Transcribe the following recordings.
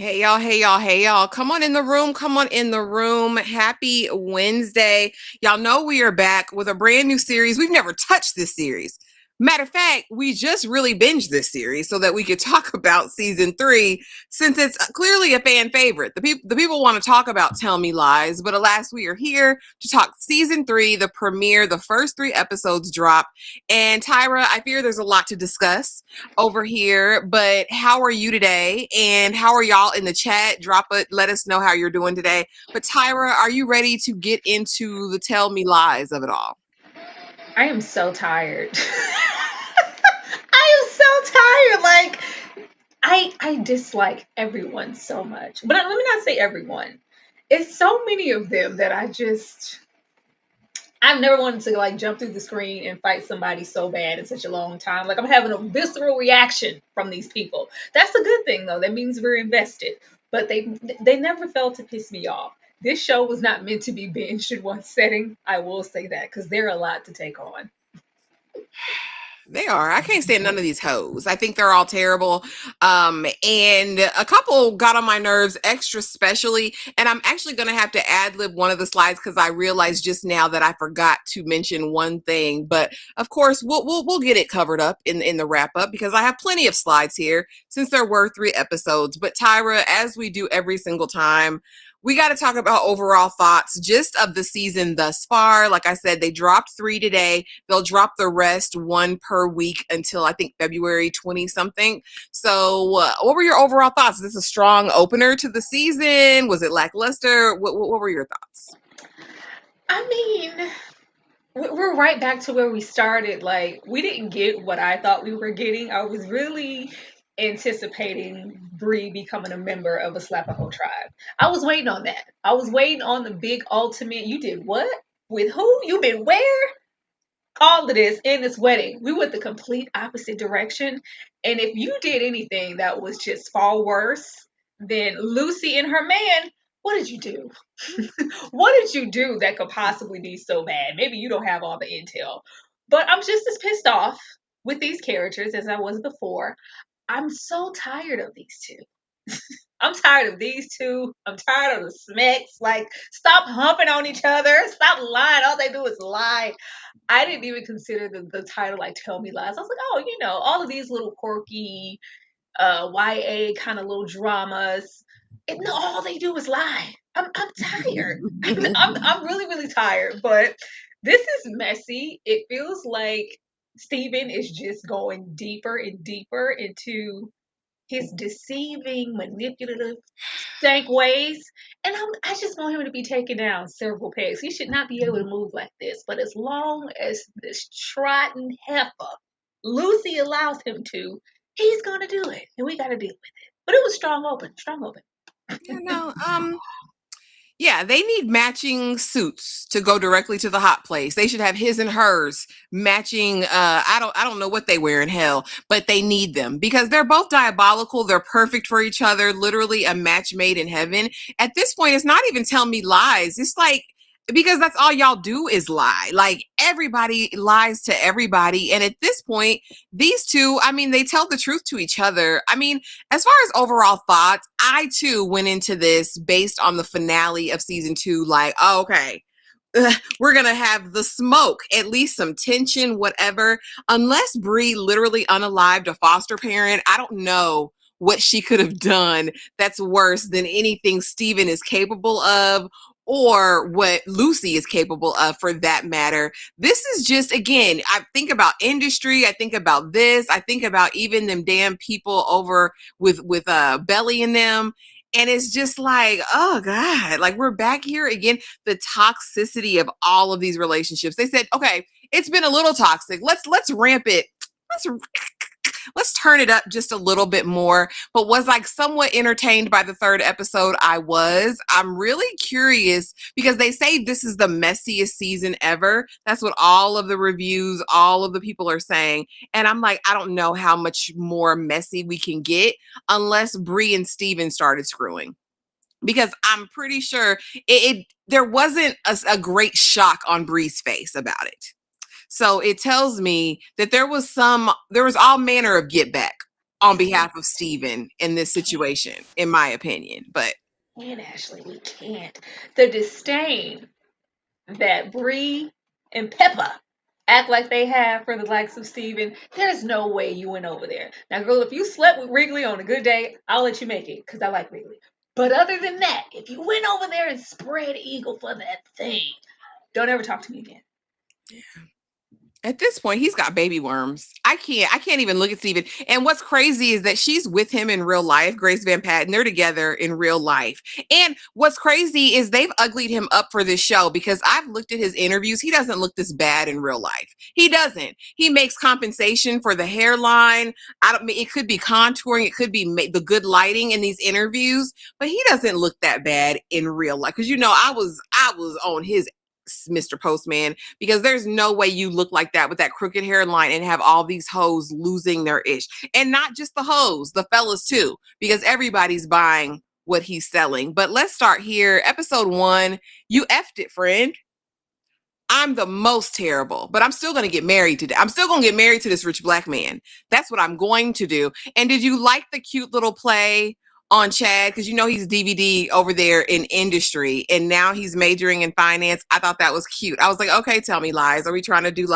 Hey y'all, hey y'all, hey y'all. Come on in the room, come on in the room. Happy Wednesday. Y'all know we are back with a brand new series. We've never touched this series. Matter of fact, we just really binged this series so that we could talk about season 3 since it's clearly a fan favorite. The people want to talk about Tell Me Lies, but alas, we are here to talk season 3, the premiere. The first 3 episodes drop. And Tyra, I fear there's a lot to discuss over here, but how are you today? And how are y'all in the chat? Drop it. Let us know how you're doing today. But Tyra, are you ready to get into the Tell Me Lies of it all? I am so tired. I am so tired. I dislike everyone so much. But let me not say everyone. It's so many of them that I've never wanted to jump through the screen and fight somebody so bad in such a long time. Like I'm having a visceral reaction from these people. That's a good thing though. That means we're invested. But they never fail to piss me off. This show was not meant to be binged in one setting. I will say that because they're a lot to take on. They are. I can't stand none of these hoes. I think they're all terrible. And a couple got on my nerves extra specially. And I'm actually going to have to ad lib one of the slides because I realized just now that I forgot to mention one thing. But of course, we'll get it covered up in the wrap up because I have plenty of slides here since there were 3 episodes. But Tyra, as we do every single time, we got to talk about overall thoughts just of the season thus far. Like I said, they dropped 3 today. They'll drop the rest 1 per week until I think February 20 something. So, what were your overall thoughts? Is this a strong opener to the season? Was it lackluster? What were your thoughts? I mean, we're right back to where we started. Like, we didn't get what I thought we were getting. I was really anticipating Bree becoming a member of a Slapaho tribe. I was waiting on that. I was waiting on the big ultimate. You did what? With who? You been where? All of this in this wedding. We went the complete opposite direction. And if you did anything that was just far worse than Lucy and her man, what did you do? What did you do that could possibly be so bad? Maybe you don't have all the intel. But I'm just as pissed off with these characters as I was before. I'm so tired of these two. I'm tired of these two. I'm tired of the smacks. Like, stop humping on each other. Stop lying. All they do is lie. I didn't even consider the title like Tell Me Lies. I was like, oh, all of these little quirky YA kind of little dramas. And no, all they do is lie. I'm tired. I'm really, really tired. But this is messy. It feels like Steven is just going deeper and deeper into his deceiving, manipulative, stank ways. And I just want him to be taken down several pegs. He should not be able to move like this. But as long as this trotting heifer, Lucy allows him to, he's going to do it. And we got to deal with it. But it was strong open, strong open. Yeah, no, yeah, they need matching suits to go directly to the hot place. They should have his and hers matching. I don't know what they wear in hell, but they need them because they're both diabolical. They're perfect for each other. Literally a match made in heaven. At this point, it's not even Tell Me Lies. It's like because that's all y'all do is lie. Like everybody lies to everybody, and at this point, these two, I mean, they tell the truth to each other. I mean, as far as overall thoughts, I too went into this based on the finale of season 2, like, oh, okay, we're gonna have the smoke, at least some tension, whatever. Unless Bree literally unalived a foster parent, I don't know what she could have done that's worse than anything Steven is capable of or what Lucy is capable of for that matter. This is just, again, I think about industry, I think about this, I think about even them damn people over with Belly in them. And it's just like, oh God, like we're back here again. The toxicity of all of these relationships. They said, okay, it's been a little toxic. Let's ramp it. Let's let's turn it up just a little bit more. But was like somewhat entertained by the 3rd episode. I was. I'm really curious because they say this is the messiest season ever. That's what all of the reviews, all of the people are saying. And I'm like, I don't know how much more messy we can get unless Bree and Steven started screwing. Because I'm pretty sure there wasn't a great shock on Bree's face about it. So it tells me that there was all manner of get back on behalf of Steven in this situation, in my opinion. But And Ashley, we can't. The disdain that Bree and Pippa act like they have for the likes of Steven, there's no way you went over there. Now, girl, if you slept with Wrigley on a good day, I'll let you make it because I like Wrigley. But other than that, if you went over there and spread eagle for that thing, don't ever talk to me again. at this point, he's got baby worms. I can't even look at Steven. And what's crazy is that she's with him in real life, Grace Van Patten. They're together in real life. And what's crazy is they've uglied him up for this show because I've looked at his interviews. He doesn't look this bad in real life. He doesn't. He makes compensation for the hairline. It could be contouring. It could be the good lighting in these interviews, but he doesn't look that bad in real life. Cause I was on his Mr. Postman, because there's no way you look like that with that crooked hairline and have all these hoes losing their ish. And not just the hoes, the fellas too, because everybody's buying what he's selling. But let's start here. Episode 1, you effed it, friend. I'm the most terrible, but I'm still going to get married today. I'm still going to get married to this rich black man. That's what I'm going to do. And did you like the cute little play on Chad? Because he's DVD over there in industry and now he's majoring in finance. I thought that was cute. I was like, okay, tell me lies. Are we trying to do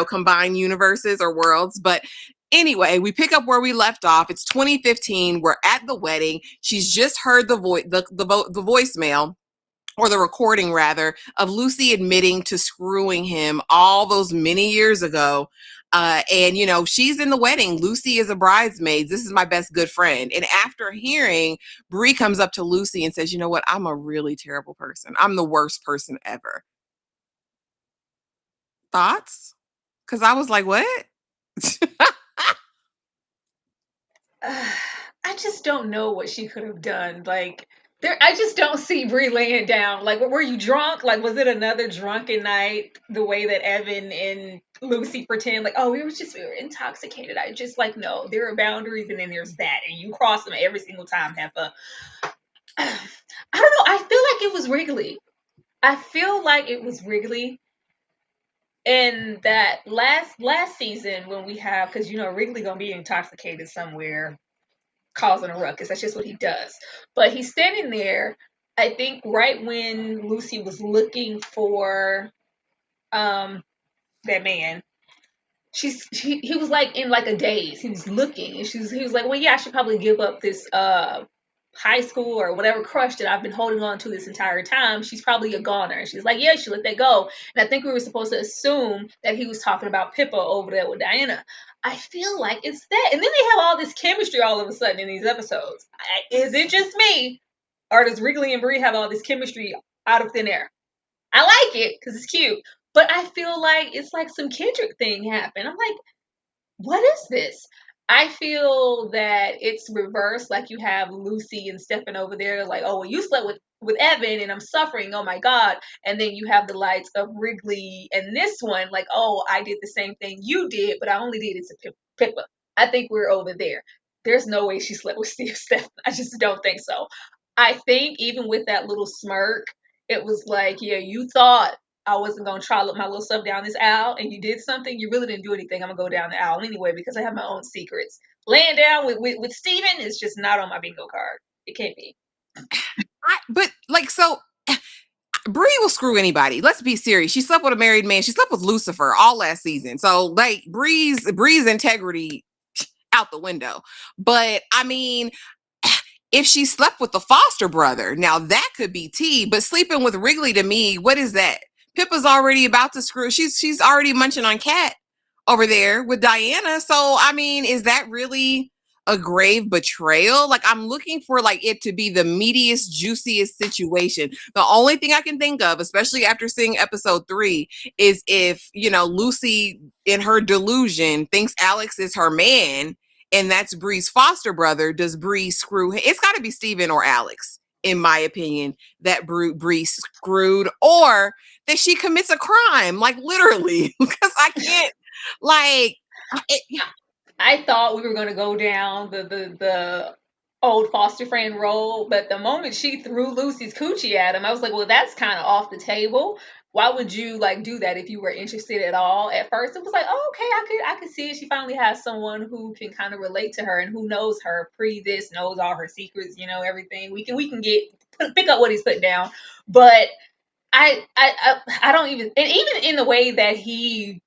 combine universes or worlds? But anyway, we pick up where we left off. It's 2015. We're at the wedding. She's just heard the voicemail, or the recording rather, of Lucy admitting to screwing him all those many years ago. And she's in the wedding. Lucy is a bridesmaid. This is my best good friend. And after hearing, Bree comes up to Lucy and says, you know what? I'm a really terrible person. I'm the worst person ever. Thoughts? Because I was like, what? I just don't know what she could have done. I just don't see Bree laying down. Like, were you drunk? Like, was it another drunken night? The way that Evan and Lucy pretend, like, oh, we were intoxicated. I just no, there are boundaries, and then there's that, and you cross them every single time. Heffa. I don't know. I feel like it was Wrigley. And that last season when we have, because Wrigley gonna be intoxicated somewhere, causing a ruckus. That's just what he does. But he's standing there, I think, right when Lucy was looking for that man. He was in a daze. He was looking, and he was like, well, yeah, I should probably give up this high school or whatever crush that I've been holding on to this entire time. She's probably a goner. She's like, yeah, she let that go. And I think we were supposed to assume that he was talking about Pippa over there with Diana. I feel like it's that. And then they have all this chemistry all of a sudden in these episodes. Is it just me? Or does Wrigley and Bree have all this chemistry out of thin air? I like it because it's cute. But I feel like it's like some Kendrick thing happened. I'm like, what is this? I feel that it's reversed. Like, you have Lucy and Stefan over there, like, oh, well, you slept with Evan and I'm suffering. Oh my God. And then you have the lights of Wrigley and this one, like, oh, I did the same thing you did, but I only did it to Pippa. I think we're over there. There's no way she slept with Stefan. I just don't think so. I think even with that little smirk, it was like, yeah, you thought I wasn't going to trot my little stuff down this aisle and you did something. You really didn't do anything. I'm going to go down the aisle anyway because I have my own secrets. Laying down with Steven is just not on my bingo card. It can't be. Bree will screw anybody. Let's be serious. She slept with a married man. She slept with Lucifer all last season. So Bree's integrity out the window. But I mean, if she slept with the foster brother, now that could be tea. But sleeping with Wrigley, to me, what is that? Pippa's already about to screw. She's already munching on Cat over there with Diana. So I mean, is that really a grave betrayal? Like, I'm looking for it to be the meatiest, juiciest situation. The only thing I can think of, especially after seeing episode 3, is if Lucy in her delusion thinks Alex is her man and that's Bree's foster brother. Does Bree screw him? It's got to be Steven or Alex, in my opinion, that Bree screwed, or that she commits a crime, literally, because I can't, I thought we were going to go down the old foster friend role, but the moment she threw Lucy's coochie at him, I was like, well, that's kind of off the table. why would you like do that if you were interested at all? At first, it was like, oh, okay, I could see it. She finally has someone who can kind of relate to her and who knows her pre this, knows all her secrets, everything. We can pick up what he's putting down, but I don't even in the way that he,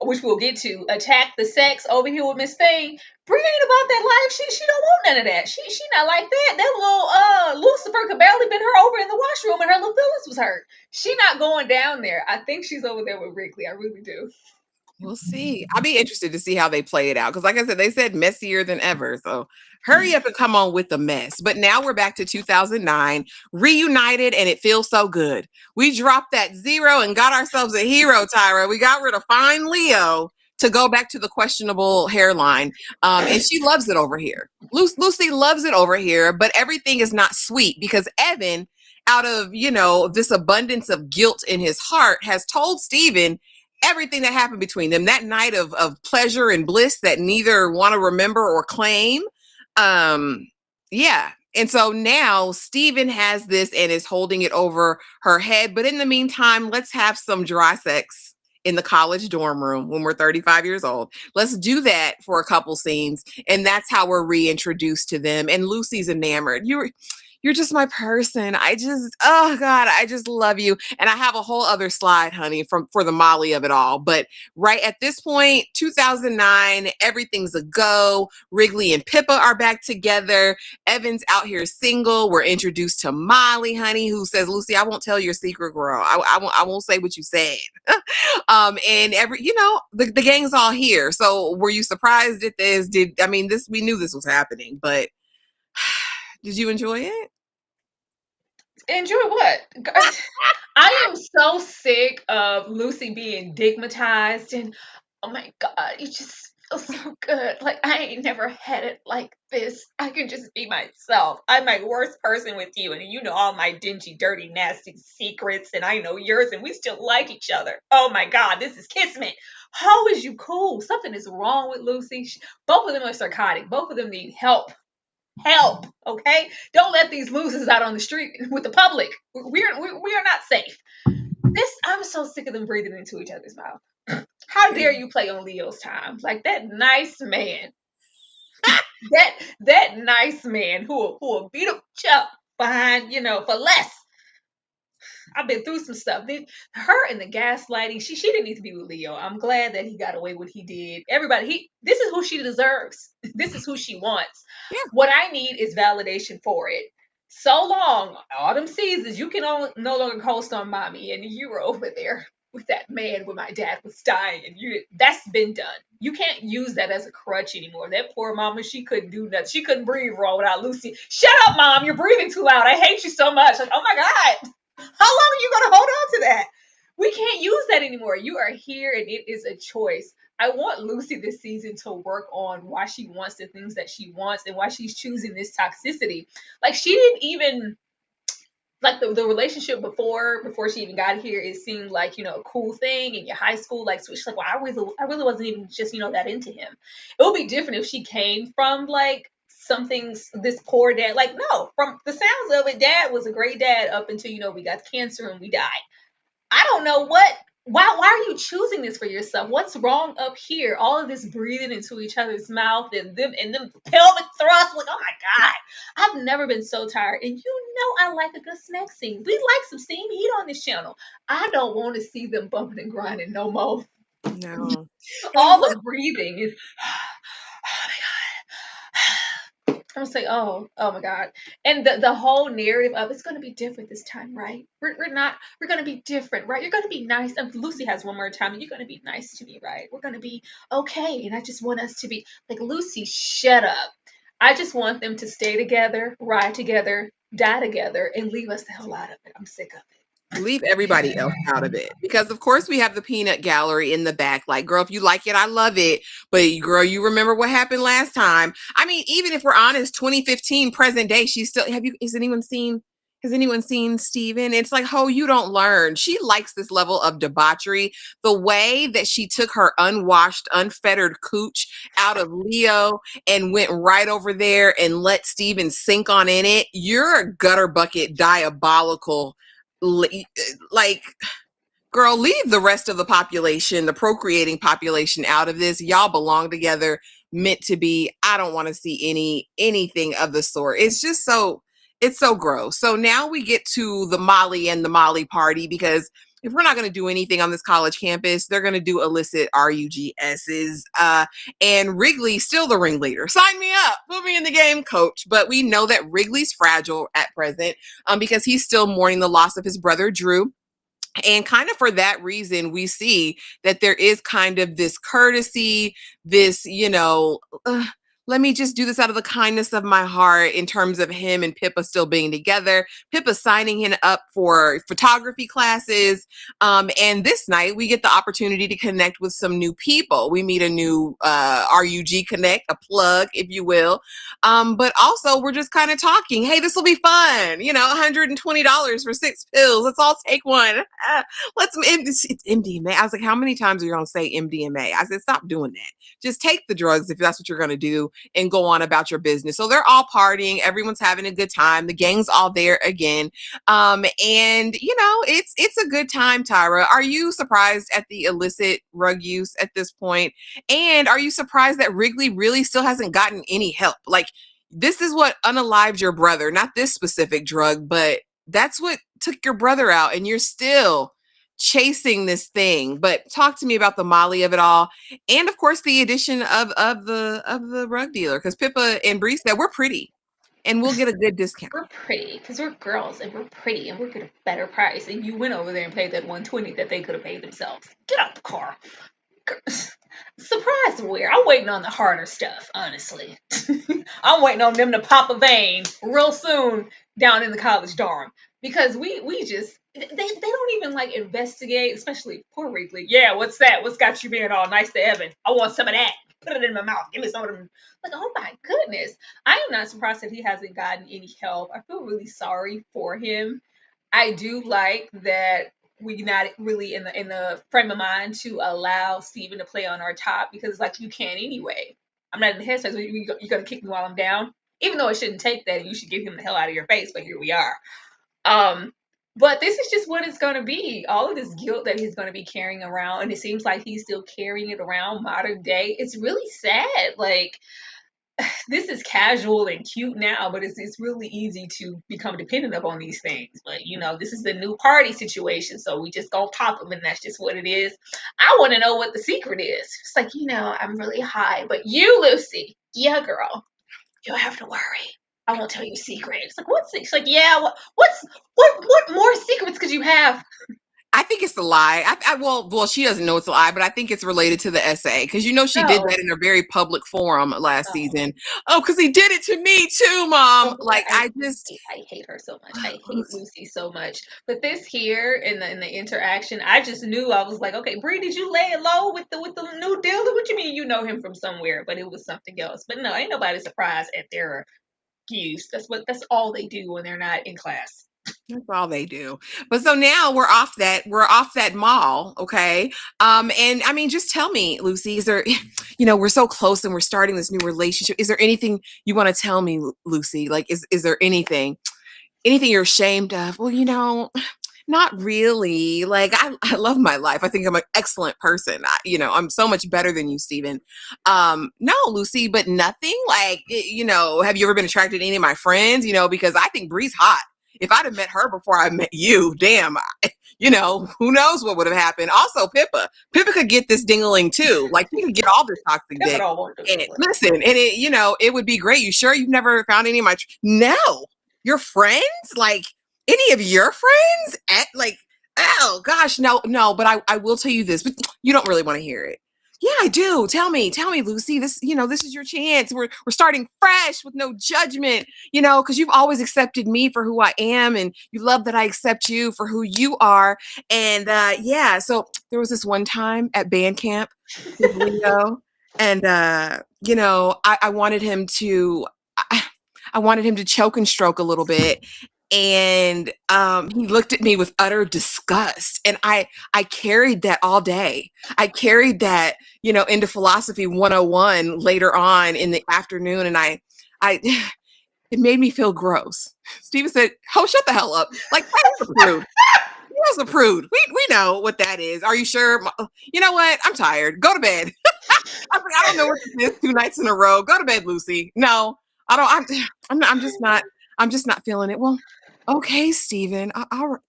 which we'll get to, attack the sex over here with Miss Thing. Brie ain't about that life. She don't want none of that. She not like that. That little Lucifer could barely been her over in the washroom and her little feelings was hurt. She not going down there. I think she's over there with Wrigley. I really do. We'll see. I'll be interested to see how they play it out because, like I said, they said messier than ever. So hurry up and come on with the mess. But now we're back to 2009, reunited, and it feels so good. We dropped that zero and got ourselves a hero, Tyra. We got rid of fine Leo to go back to the questionable hairline. And she loves it over here. Lucy loves it over here, but everything is not sweet because Evan, out of, this abundance of guilt in his heart, has told Steven everything that happened between them that night of pleasure and bliss that neither want to remember or claim. Yeah. And so now Steven has this and is holding it over her head. But in the meantime, let's have some dry sex in the college dorm room when we're 35 years old. Let's do that for a couple scenes. And that's how we're reintroduced to them. And Lucy's enamored. You're just my person. Oh God, I just love you. And I have a whole other slide, honey, for the Molly of it all. But right at this point, 2009, everything's a go. Wrigley and Pippa are back together. Evan's out here single. We're introduced to Molly, honey, who says, Lucy, I won't tell your secret, girl. I won't say what you said. And the gang's all here. So were you surprised at this? We knew this was happening, but did you enjoy it? Enjoy what? I am so sick of Lucy being digmatized and oh my God, it just feels so good. Like I ain't never had it like this. I can just be myself. I'm my worst person with you, and you know all my dingy, dirty, nasty secrets, and I know yours, and we still like each other. Oh my God, this is kismet. How is you cool? Something is wrong with Lucy. Both of them are psychotic. Both of them need help, okay? Don't let these losers out on the street with the public. We are not safe. I'm so sick of them breathing into each other's mouth. How dare you play on Leo's time? Like that nice man, that nice man who will beat up Chuck behind, for less. I've been through some stuff. Her and the gaslighting, she didn't need to be with Leo. I'm glad that he got away what he did. Everybody, this is who she deserves. This is who she wants. Yeah. What I need is validation for it. So long, autumn seasons, you can no longer co-star mommy, and you were over there with that man when my dad was dying, and that's been done. You can't use that as a crutch anymore. That poor mama, she couldn't do nothing. She couldn't breathe raw without Lucy. Shut up, Mom, you're breathing too loud. I hate you so much. Like, oh my God. How long are you going to hold on to that? We can't use that anymore. You are here and it is a choice. I want Lucy this season to work on why she wants the things that she wants and why she's choosing this toxicity. Like she didn't even like the relationship before she even got here, it seemed like, a cool thing in your high school. Like, so she's like, well, I really wasn't even just, that into him. It would be different if she came from like this poor dad. Like, no, from the sounds of it, dad was a great dad up until, we got cancer and we died. I don't know why are you choosing this for yourself? What's wrong up here? All of this breathing into each other's mouth and them pelvic thrusts. Like, oh my God, I've never been so tired. And I like a good snack scene. We like some steam heat on this channel. I don't want to see them bumping and grinding no more. No. All the breathing is I'm gonna say, oh my God. And the whole narrative of it's gonna be different this time, right? We're gonna be different, right? You're gonna be nice. And Lucy has one more time, and you're gonna be nice to me, right? We're gonna be okay. And I just want us to be like, Lucy, shut up. I just want them to stay together, ride together, die together, and leave us the hell out of it. I'm sick of it. Leave everybody else out of it. Because of course we have the peanut gallery in the back. Like, girl, if you like it, I love it. But girl, you remember what happened last time. I mean, even if we're honest, 2015, present day, she's still has anyone seen Steven? It's like, oh, you don't learn. She likes this level of debauchery. The way that she took her unwashed, unfettered cooch out of Leo and went right over there and let Steven sink on in it. You're a gutter bucket, diabolical like, girl, leave the rest of the population, the procreating population, out of this. Y'all belong together, meant to be. I don't want to see anything of the sort. It's so gross. So now we get to the Molly and the Molly party, because if we're not going to do anything on this college campus, they're going to do illicit RUGSs. And Wrigley's still the ringleader. Sign me up. Put me in the game, coach. But we know that Wrigley's fragile at present, because he's still mourning the loss of his brother, Drew. And kind of for that reason, we see that there is kind of this courtesy, this, let me just do this out of the kindness of my heart, in terms of him and Pippa still being together. Pippa signing him up for photography classes. And this night we get the opportunity to connect with some new people. We meet a new RUG Connect, a plug, if you will. But also we're just kind of talking. Hey, this will be fun. $120 for 6 pills. Let's all take one. It's MDMA. I was like, how many times are you going to say MDMA? I said, stop doing that. Just take the drugs if that's what you're going to do, and go on about your business. So they're all partying. Everyone's having a good time. The gang's all there again. And it's a good time, Tyra. Are you surprised at the illicit rug use at this point? And are you surprised that Wrigley really still hasn't gotten any help? Like, this is what unalived your brother, not this specific drug, but that's what took your brother out, and you're still chasing this thing. But talk to me about the Molly of it all, and of course the addition of the rug dealer, because Pippa and Bree said we're pretty and we'll get a good discount. We're pretty because we're girls and we're pretty and we'll get a better price. And you went over there and paid that $120 that they could have paid themselves. Get out the car. Surprise where? I'm waiting on the harder stuff, honestly. I'm waiting on them to pop a vein real soon down in the college dorm, because we just they don't even like investigate, especially poor Wrigley. Yeah, what's that? What's got you being all nice to Evan? I want some of that. Put it in my mouth. Give me some of them. Like, oh my goodness. I am not surprised that he hasn't gotten any help. I feel really sorry for him. I do like that we not really in the frame of mind to allow Steven to play on our top, because like, you can anyway. I'm not in the headspace. You're gonna kick me while I'm down, even though it shouldn't take that. You should get him the hell out of your face. But here we are. But this is just what it's going to be. All of this guilt that he's going to be carrying around, and it seems like he's still carrying it around modern day. It's really sad. Like, this is casual and cute now, but it's really easy to become dependent upon these things. But this is the new party situation, so we just gonna pop them, and that's just what it is. I want to know what the secret is. It's like, I'm really high, but you, Lucy, yeah, girl, you don't have to worry. I won't tell you secrets. It's like, what's it's like, yeah, what more secrets could you have? I think it's a lie. Well, she doesn't know it's a lie, but I think it's related to the essay, because she did that in a very public forum last season. Oh, because he did it to me too, Mom. I hate her so much. I hate Lucy so much. But this here in the interaction, I just knew. I was like, okay, Bree, did you lay it low with the new dealer? What you mean you know him from somewhere? But it was something else. But no, ain't nobody surprised at their use. That's all they do when they're not in class. That's all they do. But so now we're off that mall, okay? And I mean, just tell me, Lucy, is there, we're so close and we're starting this new relationship. Is there anything you want to tell me, Lucy? Like, is there anything you're ashamed of? Well, not really. Like, I love my life. I think I'm an excellent person. I'm so much better than you, Steven. No, Lucy, but nothing. Like, have you ever been attracted to any of my friends? Because I think Bree's hot. If I'd have met her before I met you, damn, who knows what would have happened. Also, Pippa could get this dingling too. Like, you could get all this toxic dick. And listen, and it would be great. You sure you've never found any of my? No, your friends, like any of your friends? Oh gosh, no. But I will tell you this, but you don't really want to hear it. Yeah, I do. Tell me, Lucy. This is your chance. We're starting fresh with no judgment, because you've always accepted me for who I am, and you love that I accept you for who you are. And so there was this one time at band camp with Leo, and I wanted him to, I wanted him to choke and stroke a little bit. And he looked at me with utter disgust, and I carried that all day. I carried that into philosophy 101 later on in the afternoon, and I it made me feel gross. Steven said, "Oh, shut the hell up!" Like that's a prude. That's a prude. We know what that is. Are you sure? You know what? I'm tired. Go to bed. I was like, I don't know what this is. 2 nights in a row. Go to bed, Lucy. No, I don't. I'm just not. I'm just not feeling it. Well, okay, Steven.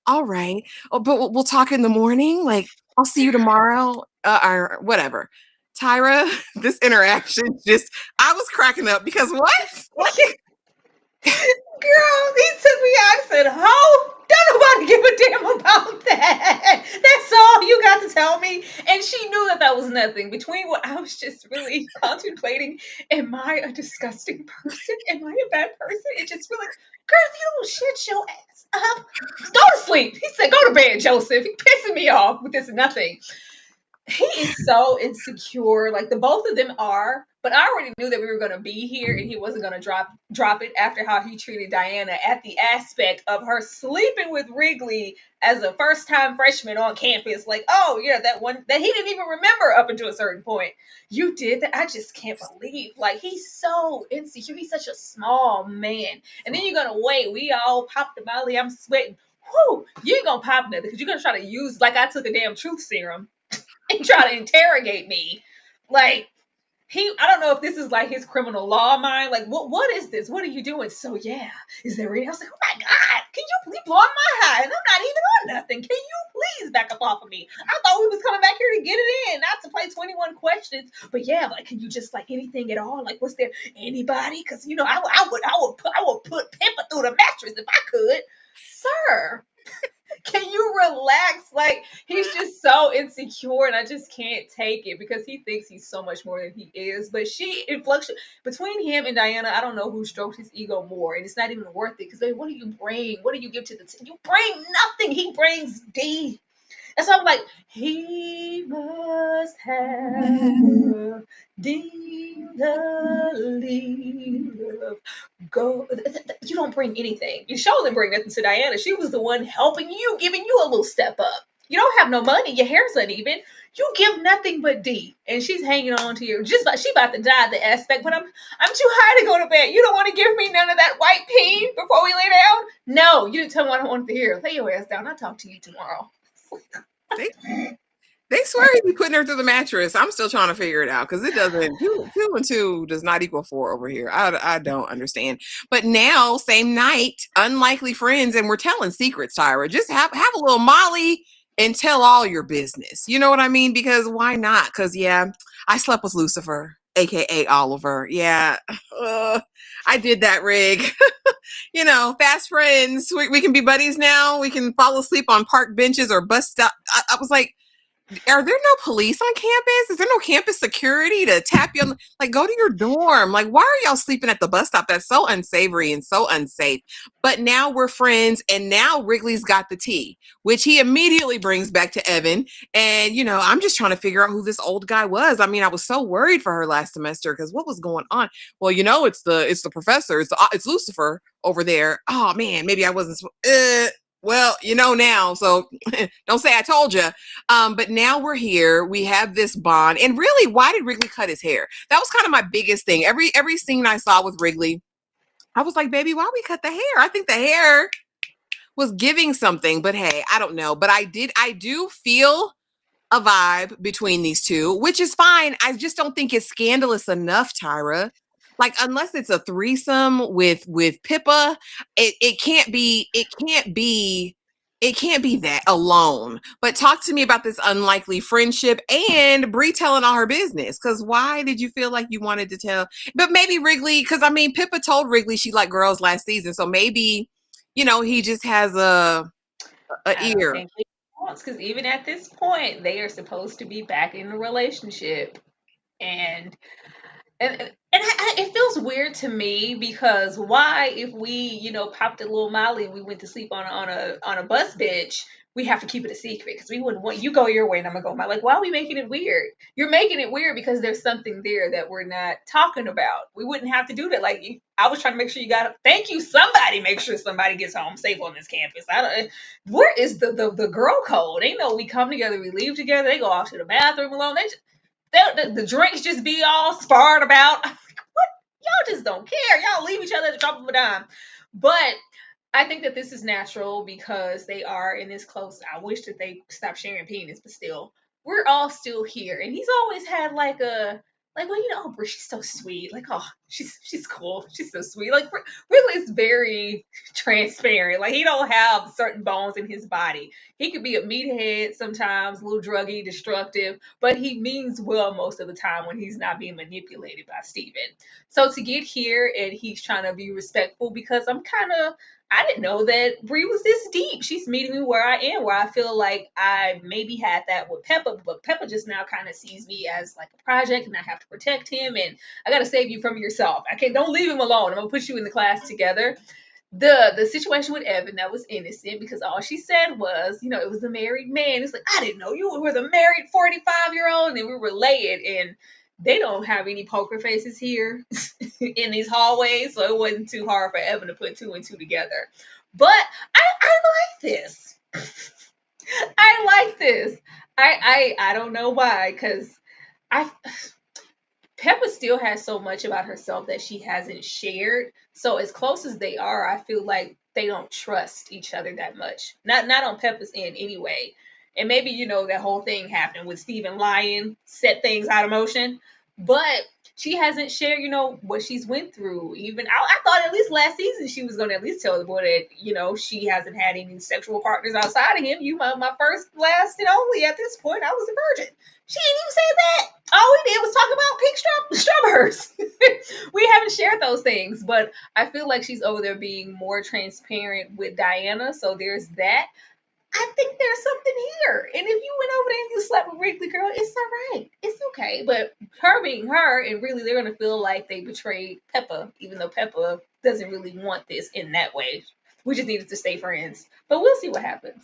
All right. Oh, but we'll talk in the morning. Like, I'll see you tomorrow, or whatever. Tyra, this interaction just, I was cracking up because what? Like, Girl, he took me out and said, "Ho, don't nobody give a damn about that. That's all you got to tell me." And she knew that that was nothing. Between what I was just really contemplating, am I a disgusting person? Am I a bad person? It just really, girl, if you don't shut your ass up, go to sleep. He said, "Go to bed, Joseph." He pissing me off with this nothing. He is so insecure. Like the both of them are, but I already knew that we were gonna be here, and he wasn't gonna drop it after how he treated Diana at the aspect of her sleeping with Wrigley as a first time freshman on campus. Like, oh yeah, that one that he didn't even remember up until a certain point. You did that. I just can't believe. Like he's so insecure. He's such a small man. And then you're gonna wait. We all popped the molly. I'm sweating. Whew, you ain't gonna pop nothing because you're gonna try to use like I took a damn truth serum and try to interrogate me. Like I don't know if this is like his criminal law mind. Like, what is this? What are you doing? So yeah, is there anything else? Like, oh my God, can you please blow my high? And I'm not even on nothing. Can you please back up off of me? I thought we was coming back here to get it in, not to play 21 questions. But yeah, like, can you just like anything at all? Like, was there anybody? Because you know, I would put Pippa through the mattress if I could, sir. Can you relax? Like he's just so insecure, and I just can't take it because he thinks he's so much more than he is. But it fluctuates between him and Diana. I don't know who strokes his ego more, and it's not even worth it because what do you bring? What do you give to the team? You bring nothing. He brings D. And so I'm like, he must have D the leader. Go. You don't bring anything. You sure didn't bring nothing to Diana. She was the one helping you, giving you a little step up. You don't have no money. Your hair's uneven. You give nothing but D, and she's hanging on to you. Just like she about to die. The aspect, but I'm too high to go to bed. You don't want to give me none of that white pee before we lay down. No, you didn't tell me what I wanted to hear. Lay your ass down. I'll talk to you tomorrow. they They swear he'd be putting her through the mattress. I'm still trying to figure it out because it doesn't. Two and two does not equal four over here. I don't understand. But now, same night, unlikely friends, and we're telling secrets, Tyra. Just have a little Molly and tell all your business. You know what I mean? Because why not? Because yeah, I slept with Lucifer, aka Oliver. Yeah, I did that, Rig. Fast friends. We can be buddies now. We can fall asleep on park benches or bus stop. I was like, are there no police on campus? Is there no campus security to tap you on? Like, go to your dorm. Like, why are y'all sleeping at the bus stop? That's so unsavory and so unsafe. But now we're friends, and now Wrigley's got the tea, which he immediately brings back to Evan. And, I'm just trying to figure out who this old guy was. I mean, I was so worried for her last semester because what was going on? Well, it's the professor. It's Lucifer over there. Oh, man, maybe I wasn't. Well, now, so don't say I told you. But now we're here. We have this bond. And really, why did Wrigley cut his hair? That was kind of my biggest thing. Every scene I saw with Wrigley, I was like, baby, why we cut the hair? I think the hair was giving something, but hey, I don't know. But I do feel a vibe between these two, which is fine. I just don't think it's scandalous enough, Tyra. Like, unless it's a threesome with Pippa, it can't be that alone. But talk to me about this unlikely friendship and Bree telling all her business. Because why did you feel like you wanted to tell? But maybe Wrigley, because I mean, Pippa told Wrigley she liked girls last season, so maybe he just has a I don't ear. think he wants because even at this point, they are supposed to be back in a relationship, and it feels weird to me because why, if we popped a little Molly and we went to sleep on a bus bench, we have to keep it a secret because we wouldn't want you go your way and I'm gonna go my, like, why are we making it weird? You're making it weird because there's something there that we're not talking about. We wouldn't have to do that. Like I was trying to make sure you got. Thank you. Somebody make sure somebody gets home safe on this campus. I don't. Where is the girl code? They know we come together, we leave together. They go off to the bathroom alone. The drinks just be all sparred about. I'm like, what? Y'all just don't care. Y'all leave each other at the drop of a dime. But I think that this is natural because they are in this close. I wish that they stopped sharing penis, but still, we're all still here. And he's always had like a like, well, oh, Brie, she's so sweet. Like, oh, she's cool. She's so sweet. Like, really, is very transparent. Like, he don't have certain bones in his body. He could be a meathead sometimes, a little druggy, destructive, but he means well most of the time when he's not being manipulated by Steven. So to get here and he's trying to be respectful because I didn't know that Brie was this deep. She's meeting me where I am, where I feel like I maybe had that with Peppa, but Peppa just now kind of sees me as like a project, and I have to protect him, and I got to save you from yourself. I can't. Don't leave him alone. I'm gonna put you in the class together. The situation with Evan, that was innocent because all she said was, it was a married man. It's like, I didn't know you were the married 45-year-old, and then we were laid, and they don't have any poker faces here in these hallways, so it wasn't too hard for Evan to put two and two together. But I like this. I like this. I don't know why, because I Peppa still has so much about herself that she hasn't shared. So as close as they are, I feel like they don't trust each other that much. Not on Peppa's end anyway. And maybe that whole thing happened with Stephen lying, set things out of motion. But she hasn't shared, what she's went through. Even I thought at least last season she was going to at least tell the boy that she hasn't had any sexual partners outside of him. You my first, last, and only. At this point, I was a virgin. She didn't even say that. All we did was talk about pink strawberries. We haven't shared those things, but I feel like she's over there being more transparent with Diana. So there's that. I think there's something here. And if you went over there and you slept with Wrigley, girl, it's all right. It's okay. But her being her, and really they're going to feel like they betrayed Peppa, even though Peppa doesn't really want this in that way. We just needed to stay friends. But we'll see what happens.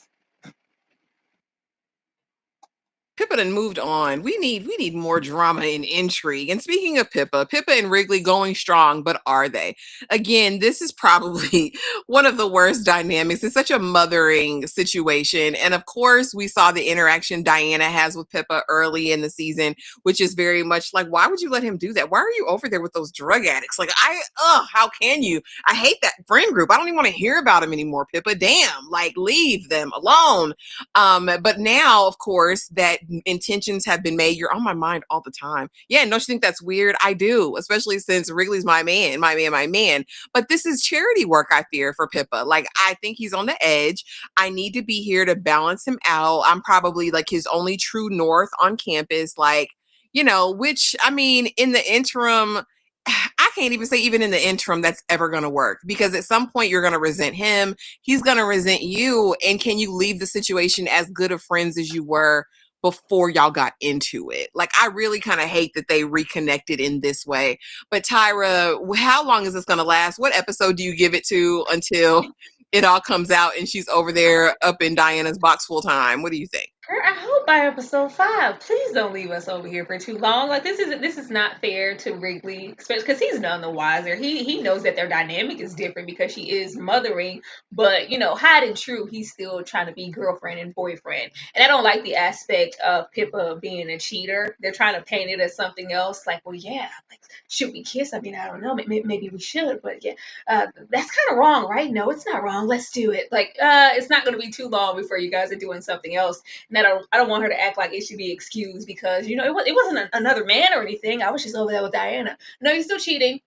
Pippa done moved on. We need more drama and intrigue. And speaking of Pippa, Pippa and Wrigley going strong, but are they? Again, this is probably one of the worst dynamics. It's such a mothering situation. And of course, we saw the interaction Diana has with Pippa early in the season, which is very much like, why would you let him do that? Why are you over there with those drug addicts? Like, how can you? I hate that friend group. I don't even want to hear about them anymore, Pippa. Damn, like, leave them alone. But now, of course, that intentions have been made. You're on my mind all the time. Yeah, don't you think that's weird? I do, especially since Wrigley's my man, my man, my man. But this is charity work, I fear, for Pippa. Like, I think he's on the edge. I need to be here to balance him out. I'm probably like his only true north on campus. Like, which, I mean, in the interim, I can't even say even in the interim that's ever going to work, because at some point you're going to resent him. He's going to resent you. And can you leave the situation as good of friends as you were before y'all got into it? Like, I really kind of hate that they reconnected in this way. But Tyra, how long is this going to last? What episode do you give it to until it all comes out and she's over there up in Diana's box full time? What do you think? Girl, I hope by episode 5, please don't leave us over here for too long. Like, this is not fair to Wrigley, especially because he's none the wiser. He knows that their dynamic is different because she is mothering, but hide and true, he's still trying to be girlfriend and boyfriend. And I don't like the aspect of Pippa being a cheater. They're trying to paint it as something else. Like, well, yeah, like, should we kiss? I mean, I don't know. Maybe we should, but yeah, that's kind of wrong, right? No, it's not wrong. Let's do it. Like, it's not going to be too long before you guys are doing something else. And I don't want her to act like it should be excused because it wasn't another man or anything. I was just over there with Diana. No, you're still cheating.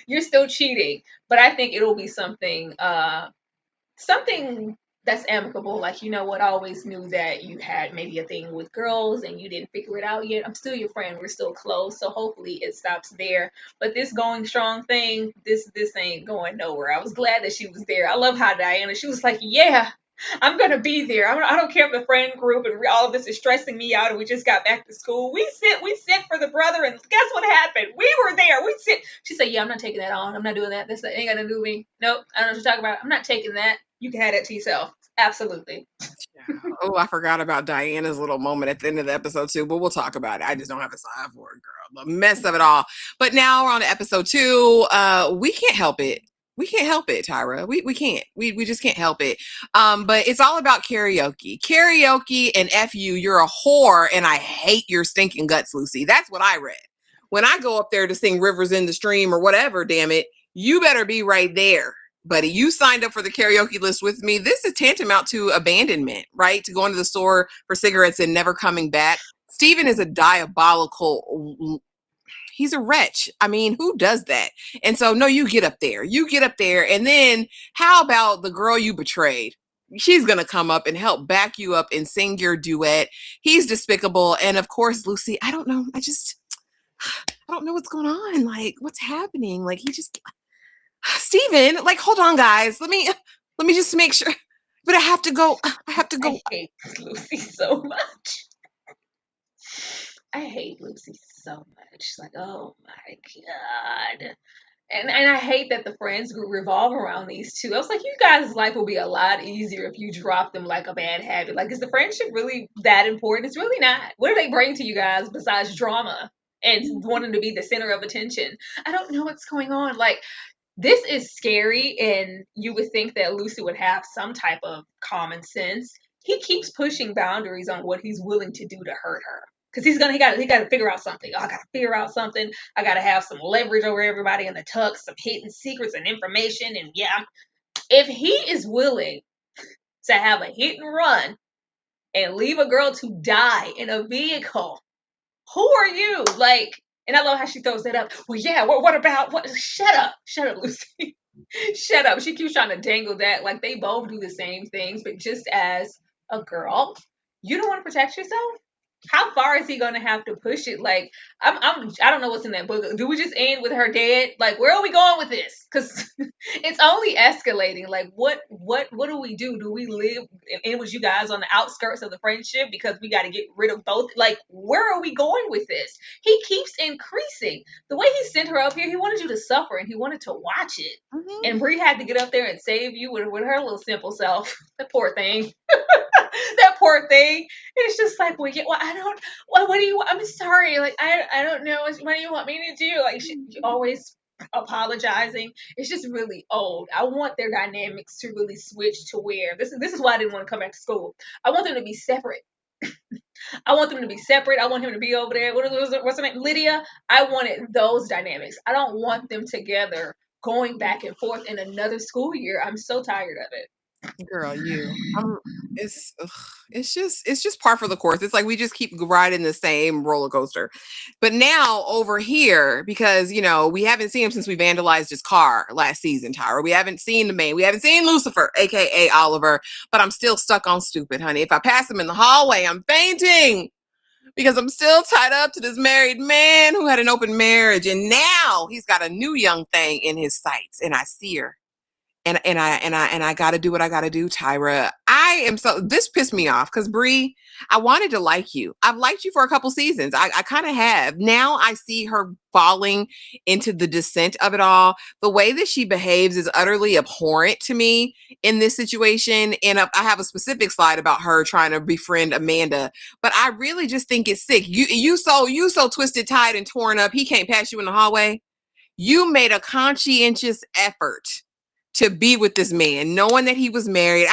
You're still cheating. But I think it'll be something that's amicable. Like, what, I always knew that you had maybe a thing with girls and you didn't figure it out yet. I'm still your friend. We're still close. So hopefully it stops there. But this going strong thing, this ain't going nowhere. I was glad that she was there. I love how Diana, she was like, yeah, I'm gonna be there. I don't care if the friend group and all of this is stressing me out, and we just got back to school. We sit for the brother, and guess what happened? We were there. We sit. She said, "Yeah, I'm not taking that on. I'm not doing that. This ain't gonna do me. Nope. I don't know what you're talking about. I'm not taking that. You can have that to yourself. Absolutely." Oh, I forgot about Diana's little moment at the end of the episode too, but we'll talk about it. I just don't have a side for it, girl. The mess of it all. But now we're on to episode 2. We can't help it. We can't help it, Tyra. We can't. We just can't help it. But it's all about karaoke. Karaoke and F you, you're a whore, and I hate your stinking guts, Lucy. That's what I read. When I go up there to sing Rivers in the Stream or whatever, damn it, you better be right there. buddy, you signed up for the karaoke list with me. This is tantamount to abandonment, right? To going to the store for cigarettes and never coming back. Steven is a diabolical, he's a wretch. I mean, who does that? And so, no, you get up there. You get up there. And then how about the girl you betrayed? She's going to come up and help back you up and sing your duet. He's despicable. And of course, Lucy, I don't know. I don't know what's going on. Like, what's happening? Like, he just, Steven, like, hold on, guys. Let me just make sure. But I have to go. I have to go. I hate Lucy so much. I hate Lucy so much. Like, oh my God. And I hate that the friends group revolve around these two. I was like, you guys' life will be a lot easier if you drop them like a bad habit. Like, is the friendship really that important? It's really not. What do they bring to you guys besides drama and wanting to be the center of attention? I don't know what's going on. Like, this is scary, and you would think that Lucy would have some type of common sense. He keeps pushing boundaries on what he's willing to do to hurt her. Because he got to figure out something. Oh, I got to figure out something. I got to have some leverage over everybody in the tux, some hidden secrets and information. And yeah, if he is willing to have a hit and run and leave a girl to die in a vehicle, who are you? Like, and I love how she throws that up. Well, yeah, what about, what? Shut up, Lucy. Shut up. She keeps trying to dangle that like they both do the same things, but just as a girl, you don't want to protect yourself? How far is he gonna have to push it? Like, I don't know what's in that book. Do we just end with her dead? Like, where are we going with this? Because it's only escalating. Like, what do we do? Do we live and with you guys on the outskirts of the friendship because we got to get rid of both? Like, where are we going with this? He keeps increasing. The way he sent her up here, he wanted you to suffer and he wanted to watch it. Mhm. And Bree had to get up there and save you with her little simple self. That poor thing. That poor thing. It's just like, well, yeah, well, I don't. Well, what do you? I'm sorry. Like, I don't know. What do you want me to do? Like, she always apologizing. It's just really old. I want their dynamics to really switch to where this is why I didn't want to come back to school. I want them to be separate. I want them to be separate. I want him to be over there. What's her name? Lydia. I wanted those dynamics. I don't want them together going back and forth in another school year. I'm so tired of it. Girl, it's ugh, it's just par for the course. It's like we just keep riding the same roller coaster. But now over here, because we haven't seen him since we vandalized his car last season, Tyra. We haven't seen the man. We haven't seen Lucifer, aka Oliver. But I'm still stuck on stupid, honey. If I pass him in the hallway, I'm fainting because I'm still tied up to this married man who had an open marriage, and now he's got a new young thing in his sights, and I see her. And I gotta do what I gotta do, Tyra. This pissed me off because Bree, I wanted to like you. I've liked you for a couple seasons. I kind of have. Now I see her falling into the descent of it all. The way that she behaves is utterly abhorrent to me in this situation. And I have a specific slide about her trying to befriend Amanda, but I really just think it's sick. You so twisted, tied, and torn up. He can't pass you in the hallway. You made a conscientious effort to be with this man, knowing that he was married.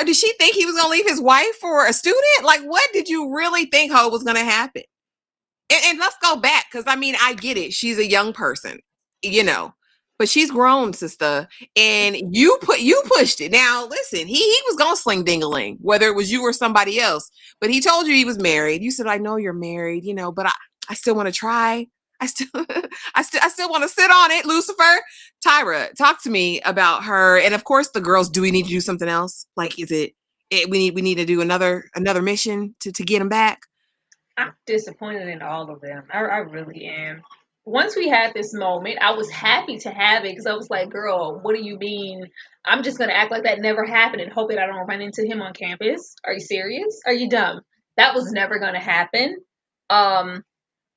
Did she think he was going to leave his wife for a student? Like, what did you really think, Ho, was going to happen? And let's go back, because I mean, I get it. She's a young person, but she's grown, sister. And you pushed it. Now, listen, he was going to sling ding-a-ling, whether it was you or somebody else. But he told you he was married. You said, I know you're married, but I still want to try. I still want to sit on it, Lucifer. Tyra, talk to me about her, and of course the girls. Do we need to do something else? Like, is it we need to do another mission to get them back? I'm disappointed in all of them. I really am. Once we had this moment, I was happy to have it because I was like, girl, what do you mean? I'm just going to act like that never happened and hope that I don't run into him on campus. Are you serious? Are you dumb? That was never going to happen.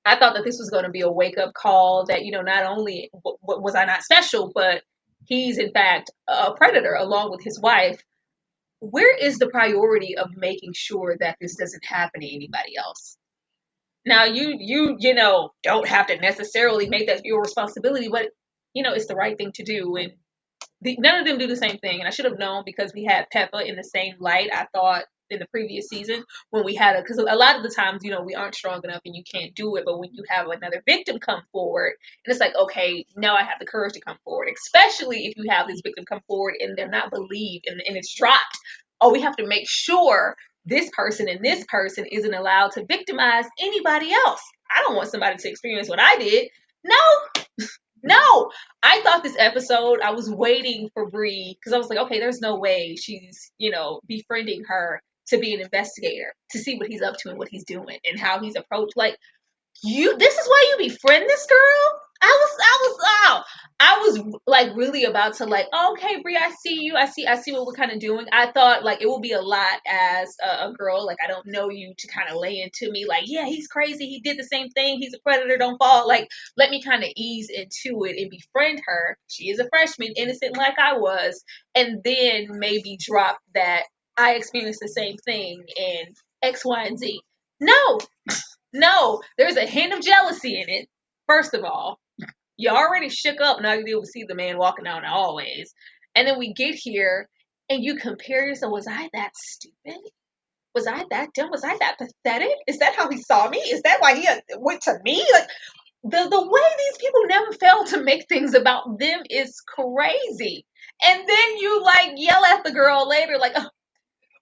I thought that this was going to be a wake-up call that, not only was I not special, but he's, in fact, a predator along with his wife. Where is the priority of making sure that this doesn't happen to anybody else? Now, you don't have to necessarily make that your responsibility, but, it's the right thing to do. And none of them do the same thing. And I should have known because we had Peppa in the same light. I thought in the previous season when we had because a lot of the times, we aren't strong enough and you can't do it. But when you have another victim come forward, and it's like, okay, now I have the courage to come forward, especially if you have this victim come forward and they're not believed and it's dropped. Oh, we have to make sure this person and this person isn't allowed to victimize anybody else. I don't want somebody to experience what I did. No. I thought this episode, I was waiting for Bree because I was like, okay, there's no way she's, befriending her to be an investigator, to see what he's up to and what he's doing and how he's approached. Like, this is why you befriend this girl? I was like really about to like, oh, okay, Brie, I see you. I see what we're kind of doing. I thought like it will be a lot as a girl. Like, I don't know you to kind of lay into me. Like, yeah, he's crazy. He did the same thing. He's a predator. Don't fall. Like, let me kind of ease into it and befriend her. She is a freshman, innocent like I was. And then maybe drop that I experienced the same thing in X, Y, and Z. No, there's a hint of jealousy in it. First of all, you already shook up now you see the man walking down the hallways. And then we get here and you compare yourself. Was I that stupid? Was I that dumb? Was I that pathetic? Is that how he saw me? Is that why he went to me? Like, the way these people never fail to make things about them is crazy. And then you like yell at the girl later, like, oh,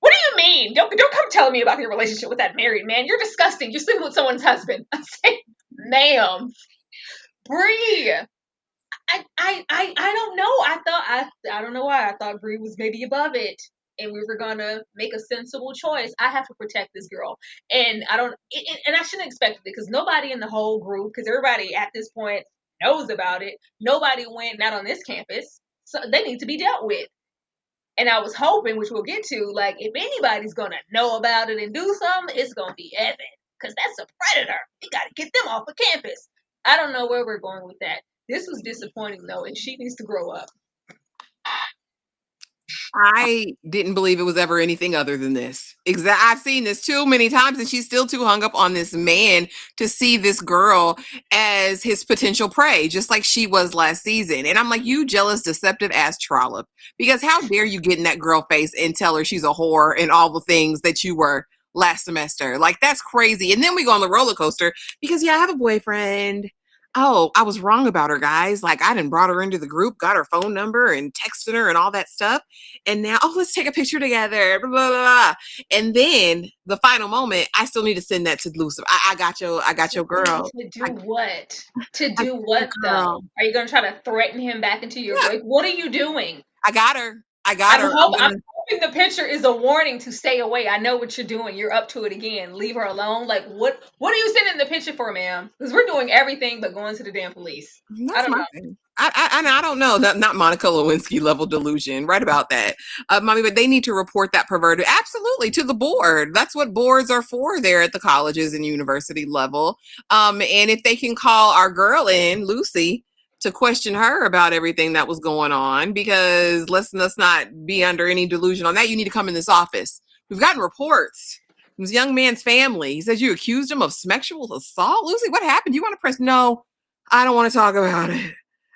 what do you mean? Don't come telling me about your relationship with that married man. You're disgusting. You're sleeping with someone's husband. I say, ma'am, Bree. I don't know. I don't know why. I thought Bree was maybe above it, and we were gonna make a sensible choice. I have to protect this girl, and and I shouldn't expect it because nobody in the whole group, because everybody at this point knows about it. Nobody went not on this campus, so they need to be dealt with. And I was hoping, which we'll get to, like, if anybody's going to know about it and do something, it's going to be Evan. Because that's a predator. We got to get them off of campus. I don't know where we're going with that. This was disappointing, though, and she needs to grow up. I didn't believe it was ever anything other than this. I've seen this too many times, and she's still too hung up on this man to see this girl as his potential prey, just like she was last season. And I'm like, you jealous, deceptive ass trollop. Because how dare you get in that girl face and tell her she's a whore and all the things that you were last semester? Like, that's crazy. And then we go on the roller coaster because, yeah, I have a boyfriend. Oh, I was wrong about her, guys. Like, I done brought her into the group, got her phone number and texted her and all that stuff. And now, oh, let's take a picture together, blah, blah, blah. And then the final moment, I still need to send that to Lucifer. I got your girl. To do what? To do what, though? Are you going to try to threaten him back into your voice? What are you doing? I got her. I'm hoping the picture is a warning to stay away. I know what you're doing. You're up to it again. Leave her alone. Like, what are you sending the picture for, ma'am? Because we're doing everything but going to the damn police. I don't know. I don't know. Not Monica Lewinsky level delusion. Right about that. Mommy, but they need to report that perverted. Absolutely. To the board. That's what boards are for there at the colleges and university level. And if they can call our girl in, Lucy, to question her about everything that was going on, because let's not be under any delusion on that. You need to come in this office. We've gotten reports. This young man's family. He says you accused him of sexual assault. Lucy, what happened? You want to press? No, I don't want to talk about it.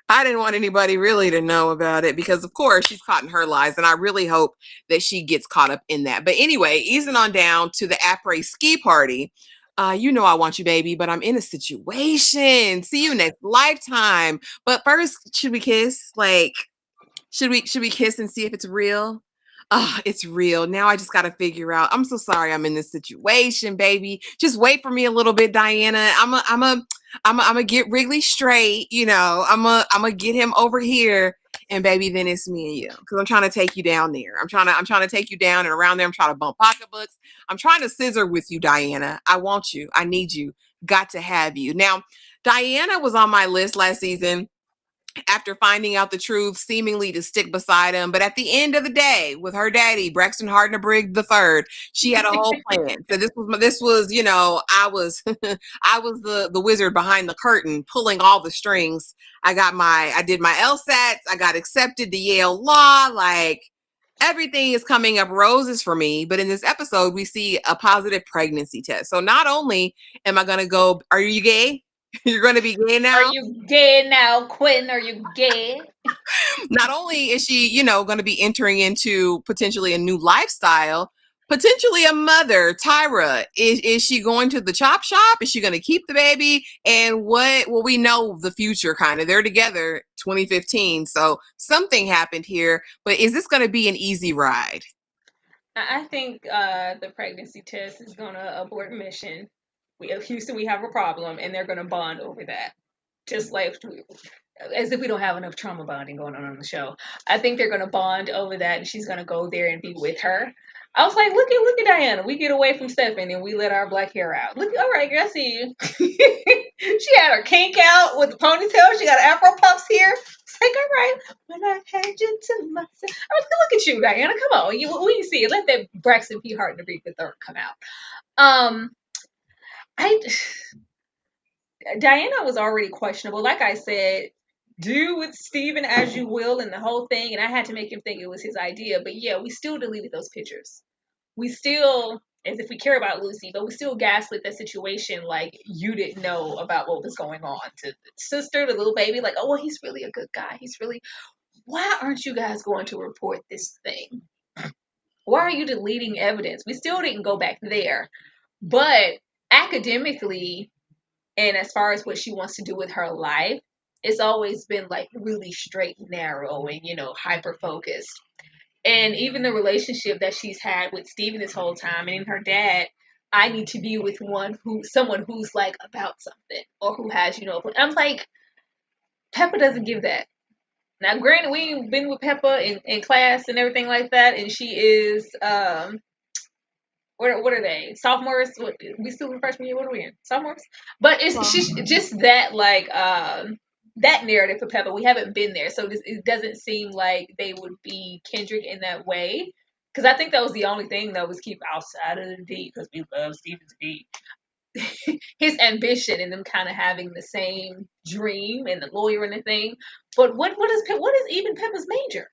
I didn't want anybody really to know about it because, of course, she's caught in her lies. And I really hope that she gets caught up in that. But anyway, easing on down to the après ski party. You know I want you, baby, but I'm in a situation. See you next lifetime. But first, should we kiss? Like, should we kiss and see if it's real? Oh, it's real. Now I just got to figure out. I'm so sorry I'm in this situation, baby. Just wait for me a little bit, Diana. I'm a get Wrigley straight, you know. I'm a get him over here, and baby, then it's me and you. Because I'm trying to take you down there. I'm trying to take you down and around there. I'm trying to bump pocketbooks. I'm trying to scissor with you, Diana. I want you. I need you. Got to have you. Now, Diana was on my list last season after finding out the truth, seemingly to stick beside him. But at the end of the day, with her daddy, Braxton Hardenberg III, she had a whole plan. So this was, you know, I was I was the wizard behind the curtain, pulling all the strings. I did my LSATs, I got accepted to Yale Law, like everything is coming up roses for me. But in this episode, we see a positive pregnancy test. So not only am I gonna go, are you gay? You're going to be gay now? Are you gay now, Quinn? Are you gay? Not only is she, you know, going to be entering into potentially a new lifestyle, potentially a mother, Tyra, is she going to the chop shop? Is she going to keep the baby? And what, well, we know the future kind of. They're together 2015. So something happened here, but is this going to be an easy ride? I think the pregnancy test is going to abort mission. Houston, we have a problem, and they're going to bond over that. Just like, as if we don't have enough trauma bonding going on the show. I think they're going to bond over that, and she's going to go there and be with her. I was like, look at Diana. We get away from Stephanie and we let our black hair out. Look, all right, girl, I see you. She had her kink out with the ponytail. She got Afro puffs here. It's like, all right, when I had you to myself. I was look at you, Diana. Come on, we see it. Let that Braxton P. Hart to Read the Third come out. I Diana was already questionable. Like I said, do with Steven as you will and the whole thing. And I had to make him think it was his idea. But yeah, we still deleted those pictures. We still, as if we care about Lucy, but we still gaslit that situation like you didn't know about what was going on. To the sister, the little baby, like, oh, well, he's really a good guy. Why aren't you guys going to report this thing? Why are you deleting evidence? We still didn't go back there. But academically, and as far as what she wants to do with her life, it's always been like really straight and narrow and, hyper focused. And even the relationship that she's had with Steven this whole time and her dad, I need to be with someone who's like about something or who has, I'm like, Peppa doesn't give that. Now, granted, we've been with Peppa in class and everything like that, and she is, what are they? Sophomores? What, we still in freshman year? What are we in? Sophomores? But she's just that like that narrative for Peppa. We haven't been there, so it doesn't seem like they would be Kendrick in that way. Because I think that was the only thing that was keep outside of the D, because we love Steven's D. His ambition and them kind of having the same dream and the lawyer and the thing. But what is even Peppa's major?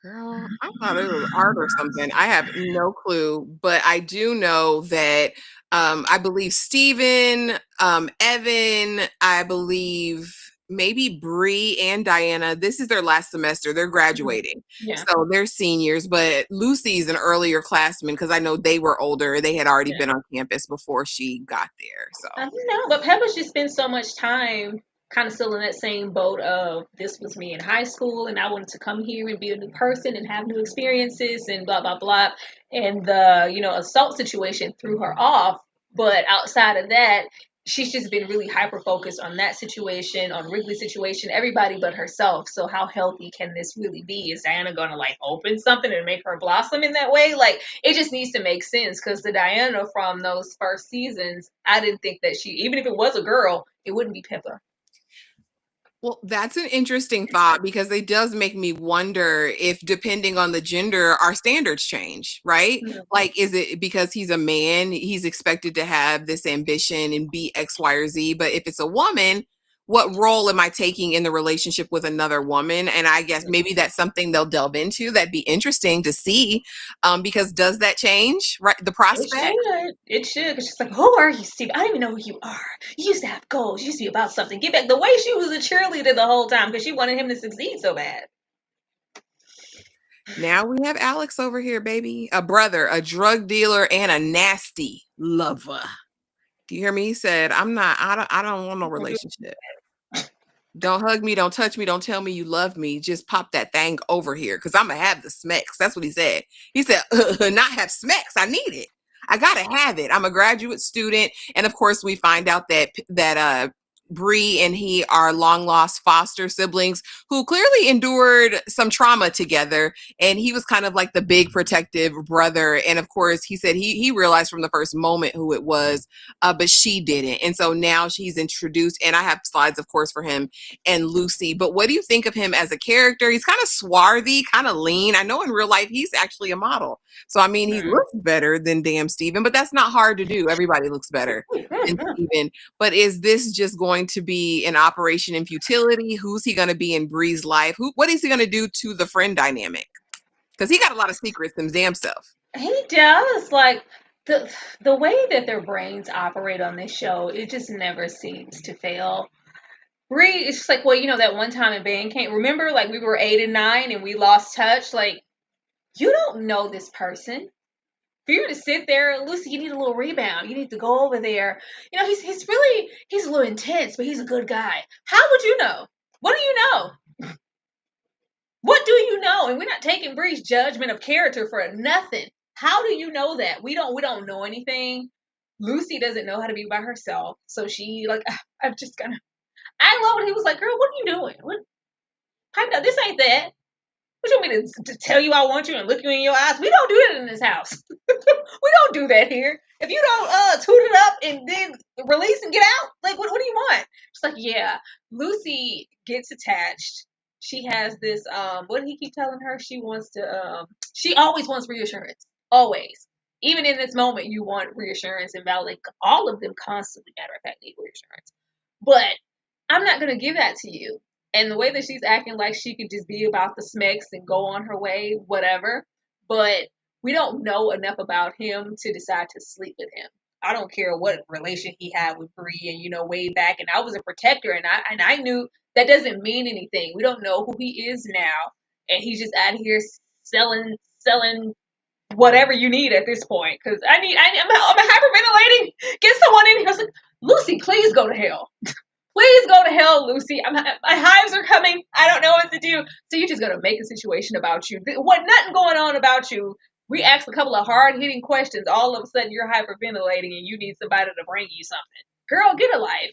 Girl, I thought it was art or something. I have no clue, but I do know that I believe Steven, Evan, I believe maybe Bree and Diana, this is their last semester. They're graduating. Yeah. So they're seniors, but Lucy's an earlier classman because I know they were older. They had already been on campus before she got there. So I don't know, but Peppa's just spent so much time kind of still in that same boat of this was me in high school and I wanted to come here and be a new person and have new experiences and blah blah blah, and the assault situation threw her off. But outside of that, she's just been really hyper focused on that situation, on Wrigley's situation, everybody but herself. So how healthy can this really be? Is Diana going to like open something and make her blossom in that way? Like, it just needs to make sense, because the Diana from those first seasons, I didn't think that even if it was a girl, it wouldn't be Pippa. Well, that's an interesting thought because it does make me wonder if, depending on the gender, our standards change, right? Mm-hmm. Like, is it because he's a man, he's expected to have this ambition and be X, Y, or Z? But if it's a woman, what role am I taking in the relationship with another woman? And I guess maybe that's something they'll delve into. That'd be interesting to see, because does that change, right? The prospect? It should. Because she's like, who are you, Steve? I don't even know who you are. You used to have goals. You used to be about something. Get back. The way she was a cheerleader the whole time because she wanted him to succeed so bad. Now we have Alex over here, baby. A brother, a drug dealer, and a nasty lover. Do you hear me? He said, I don't want no relationship. Don't hug me, don't touch me, don't tell me you love me. Just pop that thing over here because I'm going to have the smecks. That's what he said. He said, not have smecks. I need it. I got to have it. I'm a graduate student. And of course, we find out that Bree and he are long lost foster siblings who clearly endured some trauma together. And he was kind of like the big protective brother. And of course, he said he realized from the first moment who it was, but she didn't. And so now she's introduced, and I have slides, of course, for him and Lucy. But what do you think of him as a character? He's kind of swarthy, kind of lean. I know in real life he's actually a model. So, I mean, he looks better than damn Steven, but that's not hard to do. Everybody looks better than Steven. But is this just going to be an operation in futility? Who's he going to be in Bree's life? What is he going to do to the friend dynamic? Because he got a lot of secrets him damn self. He does. Like, the way that their brains operate on this show, it just never seems to fail. Bree, it's just like, well, that one time in band camp, remember, like, we were 8 and 9 and we lost touch. Like, you don't know this person. For you to sit there, Lucy, you need a little rebound. You need to go over there. He's a little intense, but he's a good guy. How would you know? What do you know? What do you know? And we're not taking Bree's judgment of character for nothing. How do you know that? We don't know anything. Lucy doesn't know how to be by herself. So she I'm just gonna I love when he was like, girl, what are you doing? What pipe down, this ain't that. What you want me to tell you I want you and look you in your eyes? We don't do that in this house. We don't do that here. If you don't toot it up and then release and get out, like what do you want? She's like, yeah. Lucy gets attached. She has this what did he keep telling her? She always wants reassurance. Always. Even in this moment, you want reassurance and validation. All of them constantly, matter of fact, need reassurance. But I'm not gonna give that to you. And the way that she's acting like she could just be about the smecks and go on her way, whatever. But we don't know enough about him to decide to sleep with him. I don't care what relation he had with Bree and way back. And I was a protector and I knew that doesn't mean anything. We don't know who he is now. And he's just out here selling whatever you need at this point. Because I'm hyperventilating. Get someone in here. I was like, Lucy, please go to hell. Please go to hell, Lucy. My hives are coming. I don't know what to do. So you're just going to make a situation about you. Nothing going on about you. We asked a couple of hard-hitting questions. All of a sudden, you're hyperventilating and you need somebody to bring you something. Girl, get a life.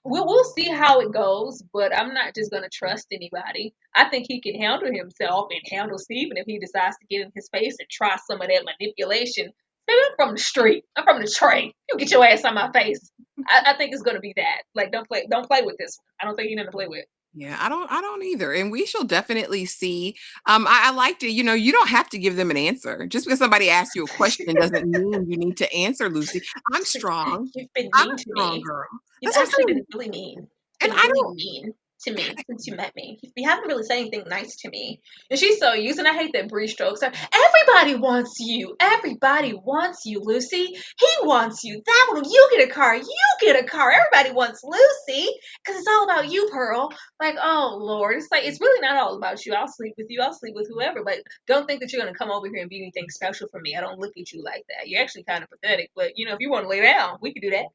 We'll see how it goes, but I'm not just going to trust anybody. I think he can handle himself and handle Stephen if he decides to get in his face and try some of that manipulation. Maybe I'm from the street. I'm from Detroit. You get your ass on my face. I think it's going to be that. Like, don't play with this one. I don't think you need to play with. Yeah, I don't either. And we shall definitely see. I liked it. You don't have to give them an answer. Just because somebody asks you a question doesn't mean you need to answer, Lucy. I'm strong. You've been I'm mean a to strong me. girl. You've That's what I'm actually saying. been really mean. And Been I really don't mean to me since you met me. You haven't really said anything nice to me. And she's so used, and I hate that Bree strokes her. Everybody wants you. Everybody wants you, Lucy. He wants you. That one, you get a car. You get a car. Everybody wants Lucy because it's all about you, Pearl. Like, oh Lord, it's really not all about you. I'll sleep with you. I'll sleep with whoever. But don't think that you're gonna come over here and be anything special for me. I don't look at you like that. You're actually kind of pathetic. But if you want to lay down, we can do that.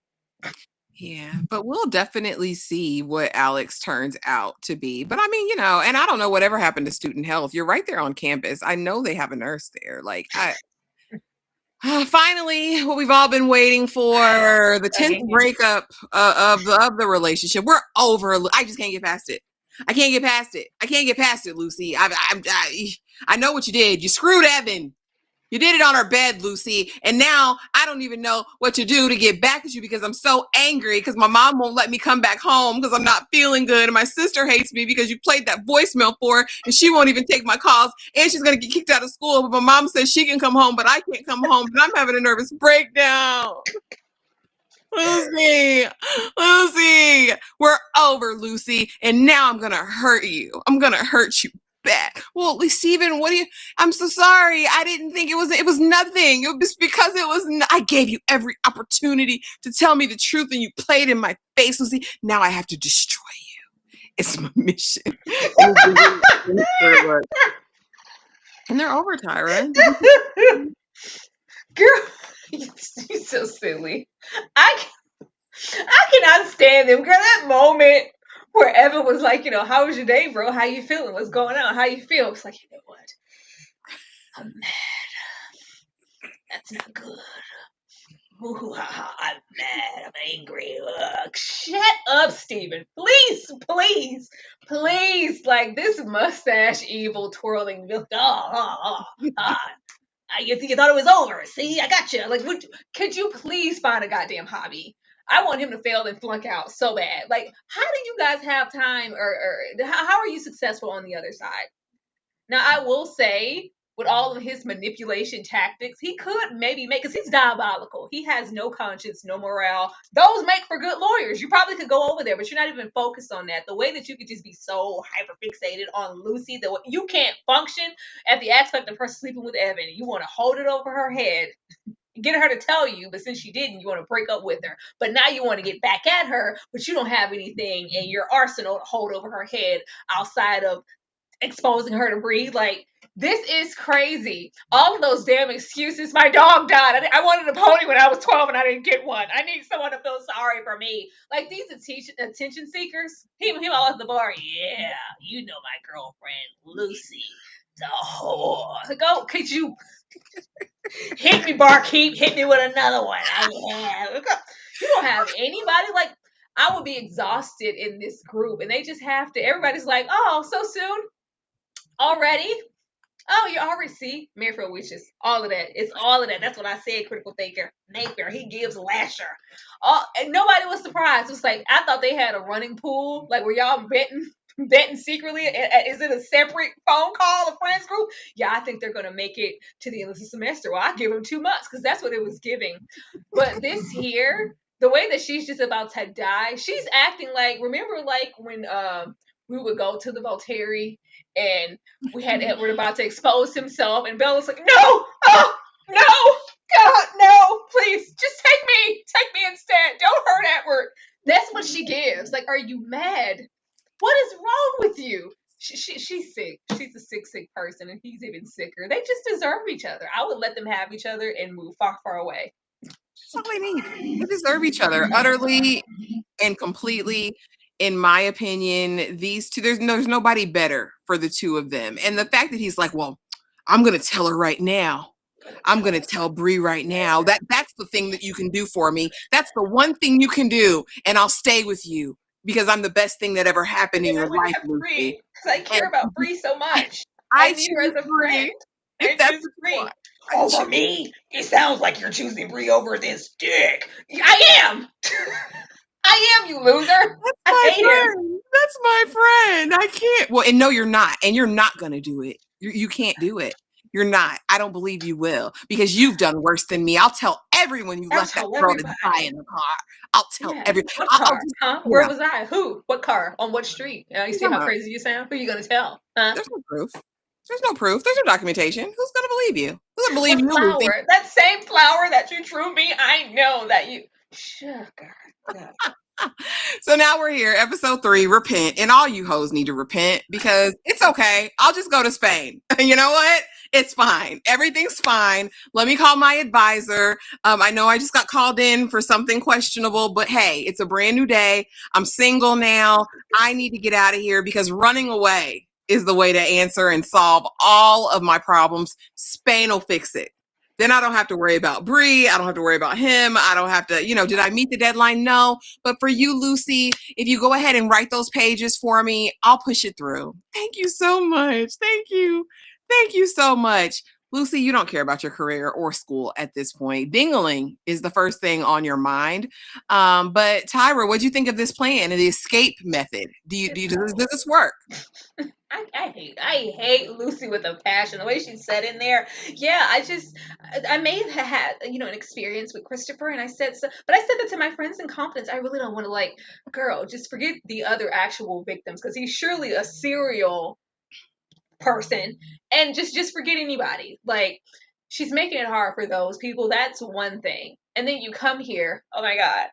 Yeah, but we'll definitely see what Alex turns out to be. But I mean, and I don't know whatever happened to student health. You're right there on campus. I know they have a nurse there. Like finally, what we've all been waiting for, the 10th Again. breakup of the relationship. We're over. I just can't get past it. I can't get past it. I can't get past it, Lucy. I know what you did. You screwed Evan. You did it on her bed, Lucy. And now I don't even know what to do to get back at you because I'm so angry because my mom won't let me come back home because I'm not feeling good. And my sister hates me because you played that voicemail for her and she won't even take my calls. And she's going to get kicked out of school. But my mom says she can come home, but I can't come home. And I'm having a nervous breakdown. Lucy, we're over, Lucy. And now I'm going to hurt you. I'm going to hurt you back. Well, Stephen, I'm so sorry. I didn't think it was nothing. It was because I gave you every opportunity to tell me the truth and you played in my face, Lucy. Now I have to destroy you. It's my mission. And they're over, Tyra. Girl, you're so silly. I cannot stand them. Girl, that moment where Evan was like, how was your day, bro? How you feeling? What's going on? How you feel? It's like, you know what? I'm mad. That's not good. Ooh, I'm mad. I'm angry. Ugh. Shut up, Stephen. Please, please, please. Like this mustache evil twirling. You thought it was over. See, I got you. Like, could you please find a goddamn hobby? I want him to fail and flunk out so bad. Like, how do you guys have time, or how are you successful on the other side? Now, I will say, with all of his manipulation tactics, he could maybe because he's diabolical. He has no conscience, no morale. Those make for good lawyers. You probably could go over there, but you're not even focused on that. The way that you could just be so hyper fixated on Lucy, that you can't function at the aspect of her sleeping with Evan. You want to hold it over her head, get her to tell you, but since she didn't, you want to break up with her. But now you want to get back at her, but you don't have anything in your arsenal to hold over her head outside of exposing her to Bree. Like, This is crazy. All of those damn excuses. My dog died. I wanted a pony when I was 12 and I didn't get one. I need someone to feel sorry for me. Like these attention seekers. He all at the bar. Yeah, you know my girlfriend, Lucy, the whore. Go, could you hit me, barkeep? Hit me with another one. You don't have anybody. Like, I would be exhausted in this group. And they just have to, everybody's like, oh, so soon? Already? Oh, you already see Mayfield witches. All of that. It's all of that. That's what I said. Critical thinker Napier. He gives Lasher. And nobody was surprised. It was like I thought they had a running pool. Like were y'all betting secretly? Is it a separate phone call, a friends group? Yeah, I think they're gonna make it to the end of the semester. Well, I give them 2 months because that's what it was giving. But this here, the way that she's just about to die, she's acting like. Remember, like when we would go to the Voltairy and we had Edward about to expose himself, and Bella's like, no, oh, no, God, no, please, just take me instead. Don't hurt Edward. That's what she gives. Like, are you mad? What is wrong with you? She's sick. She's a sick person, and he's even sicker. They just deserve each other. I would let them have each other and move far away. That's all they need. They deserve each other utterly and completely. In my opinion, these two, there's nobody better for the two of them. And the fact that he's like, well, I'm going to tell her right now. I'm going to tell Bree right now. That's the thing that you can do for me. That's the one thing you can do. And I'll stay with you because I'm the best thing that ever happened in your life, Lucy. Because I care about Bree so much. I need her as a friend. That's Bree. Over me? It sounds like you're choosing Bree over this dick. I am. I am, you loser. I hate him. That's my friend. I can't. Well, and no, you're not. And you're not going to do it. You can't do it. You're not. I don't believe you will because you've done worse than me. I'll tell everyone you left that girl to die in the car. I'll tell everyone. What car? Huh? Where was I? Who? What car? On what street? You see how crazy you sound? Who are you going to tell? Huh? There's no proof. There's no proof. There's no documentation. Who's going to believe you? Who's going to believe you? Flower. That same flower that you drew me, I know that you... Sugar. So now we're here, episode 3, repent. And all you hoes need to repent because it's okay. I'll just go to Spain. You know what? It's fine. Everything's fine. Let me call my advisor. I know I just got called in for something questionable, but hey, it's a brand new day. I'm single now. I need to get out of here because running away is the way to answer and solve all of my problems. Spain will fix it. Then I don't have to worry about Bree. I don't have to worry about him. I don't have to, did I meet the deadline? No. But for you, Lucy, if you go ahead and write those pages for me, I'll push it through. Thank you so much. Thank you. Thank you so much. Lucy, you don't care about your career or school at this point. Dingling is the first thing on your mind. But Tyra, what do you think of this plan and the escape method? Does this work? I hate Lucy with a passion. The way she said in there, yeah, I may have had an experience with Christopher, and I said so, but I said that to my friends in confidence. I really don't want to girl, just forget the other actual victims because he's surely a serial person, and just forget anybody. Like she's making it hard for those people. That's one thing, and then you come here. Oh my god.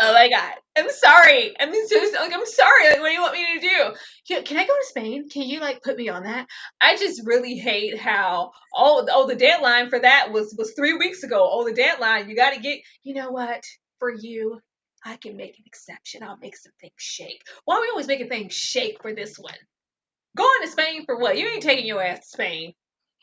I'm sorry. I'm sorry. Like, what do you want me to do? Can I go to Spain? Can you put me on that? I just really hate how the deadline for that was 3 weeks ago. Oh, the deadline, you got to get. You know what? For you, I can make an exception. I'll make some things shake. Why are we always making things shake for this one? Going to Spain for what? You ain't taking your ass to Spain.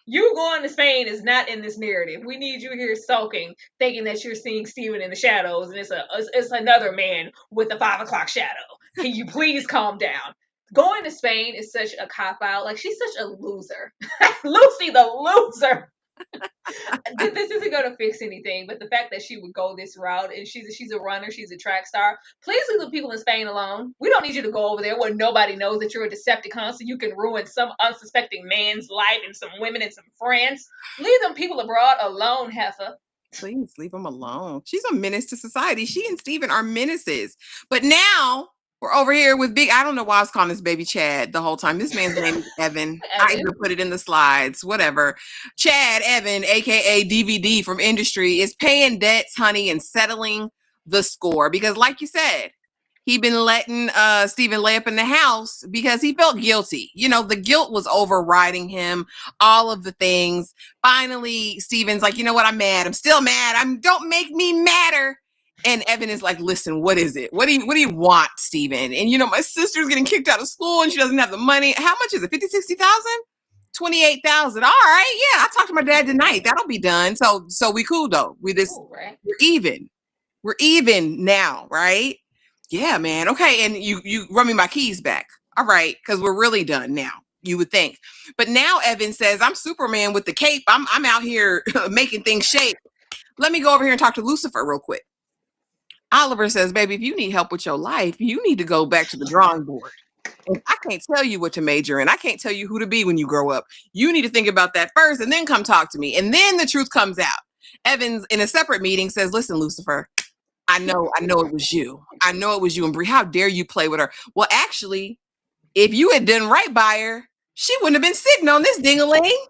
You going to Spain is not in this narrative. We need you here sulking, thinking that you're seeing Steven in the shadows, and it's another man with a 5 o'clock shadow. Can you please calm down? Going to Spain is such a cop-out. Like, she's such a loser. Lucy the loser. This isn't going to fix anything, but the fact that she would go this route, and she's a runner, she's a track star, please leave the people in Spain alone. We don't need you to go over there where nobody knows that you're a Decepticon so you can ruin some unsuspecting man's life and some women and some friends. Leave them people abroad alone, Heifer. Please leave them alone. She's a menace to society. She and Steven are menaces. But now we're over here with I don't know why I was calling this baby Chad the whole time. This man's name is Evan. I even put it in the slides, whatever. Chad Evan, aka DVD from industry, is paying debts, honey, and settling the score. Because like you said, He'd been letting Stephen lay up in the house because he felt guilty. You know, the guilt was overriding him, all of the things. Finally, Stephen's like, you know what? I'm mad. I'm still mad. Don't make me madder. And Evan is like, listen, what is it? What do you want, Stephen? And you know, my sister's getting kicked out of school and she doesn't have the money. How much is it? 50, 60,000? 28,000. All right. Yeah. I'll talk to my dad tonight. That'll be done. So we cool though. Cool, right? We're even. We're even now, right? Yeah, man. Okay. And you run me my keys back. All right. Because we're really done now, you would think. But now Evan says, I'm Superman with the cape. I'm out here making things shape. Let me go over here and talk to Lucifer real quick. Oliver says, baby, if you need help with your life, you need to go back to the drawing board. And I can't tell you what to major in. I can't tell you who to be when you grow up. You need to think about that first and then come talk to me. And then the truth comes out. Evans, in a separate meeting, says, listen, Lucifer, I know it was you. I know it was you. And Bree, how dare you play with her? Well, actually, if you had done right by her, she wouldn't have been sitting on this ding-a-ling.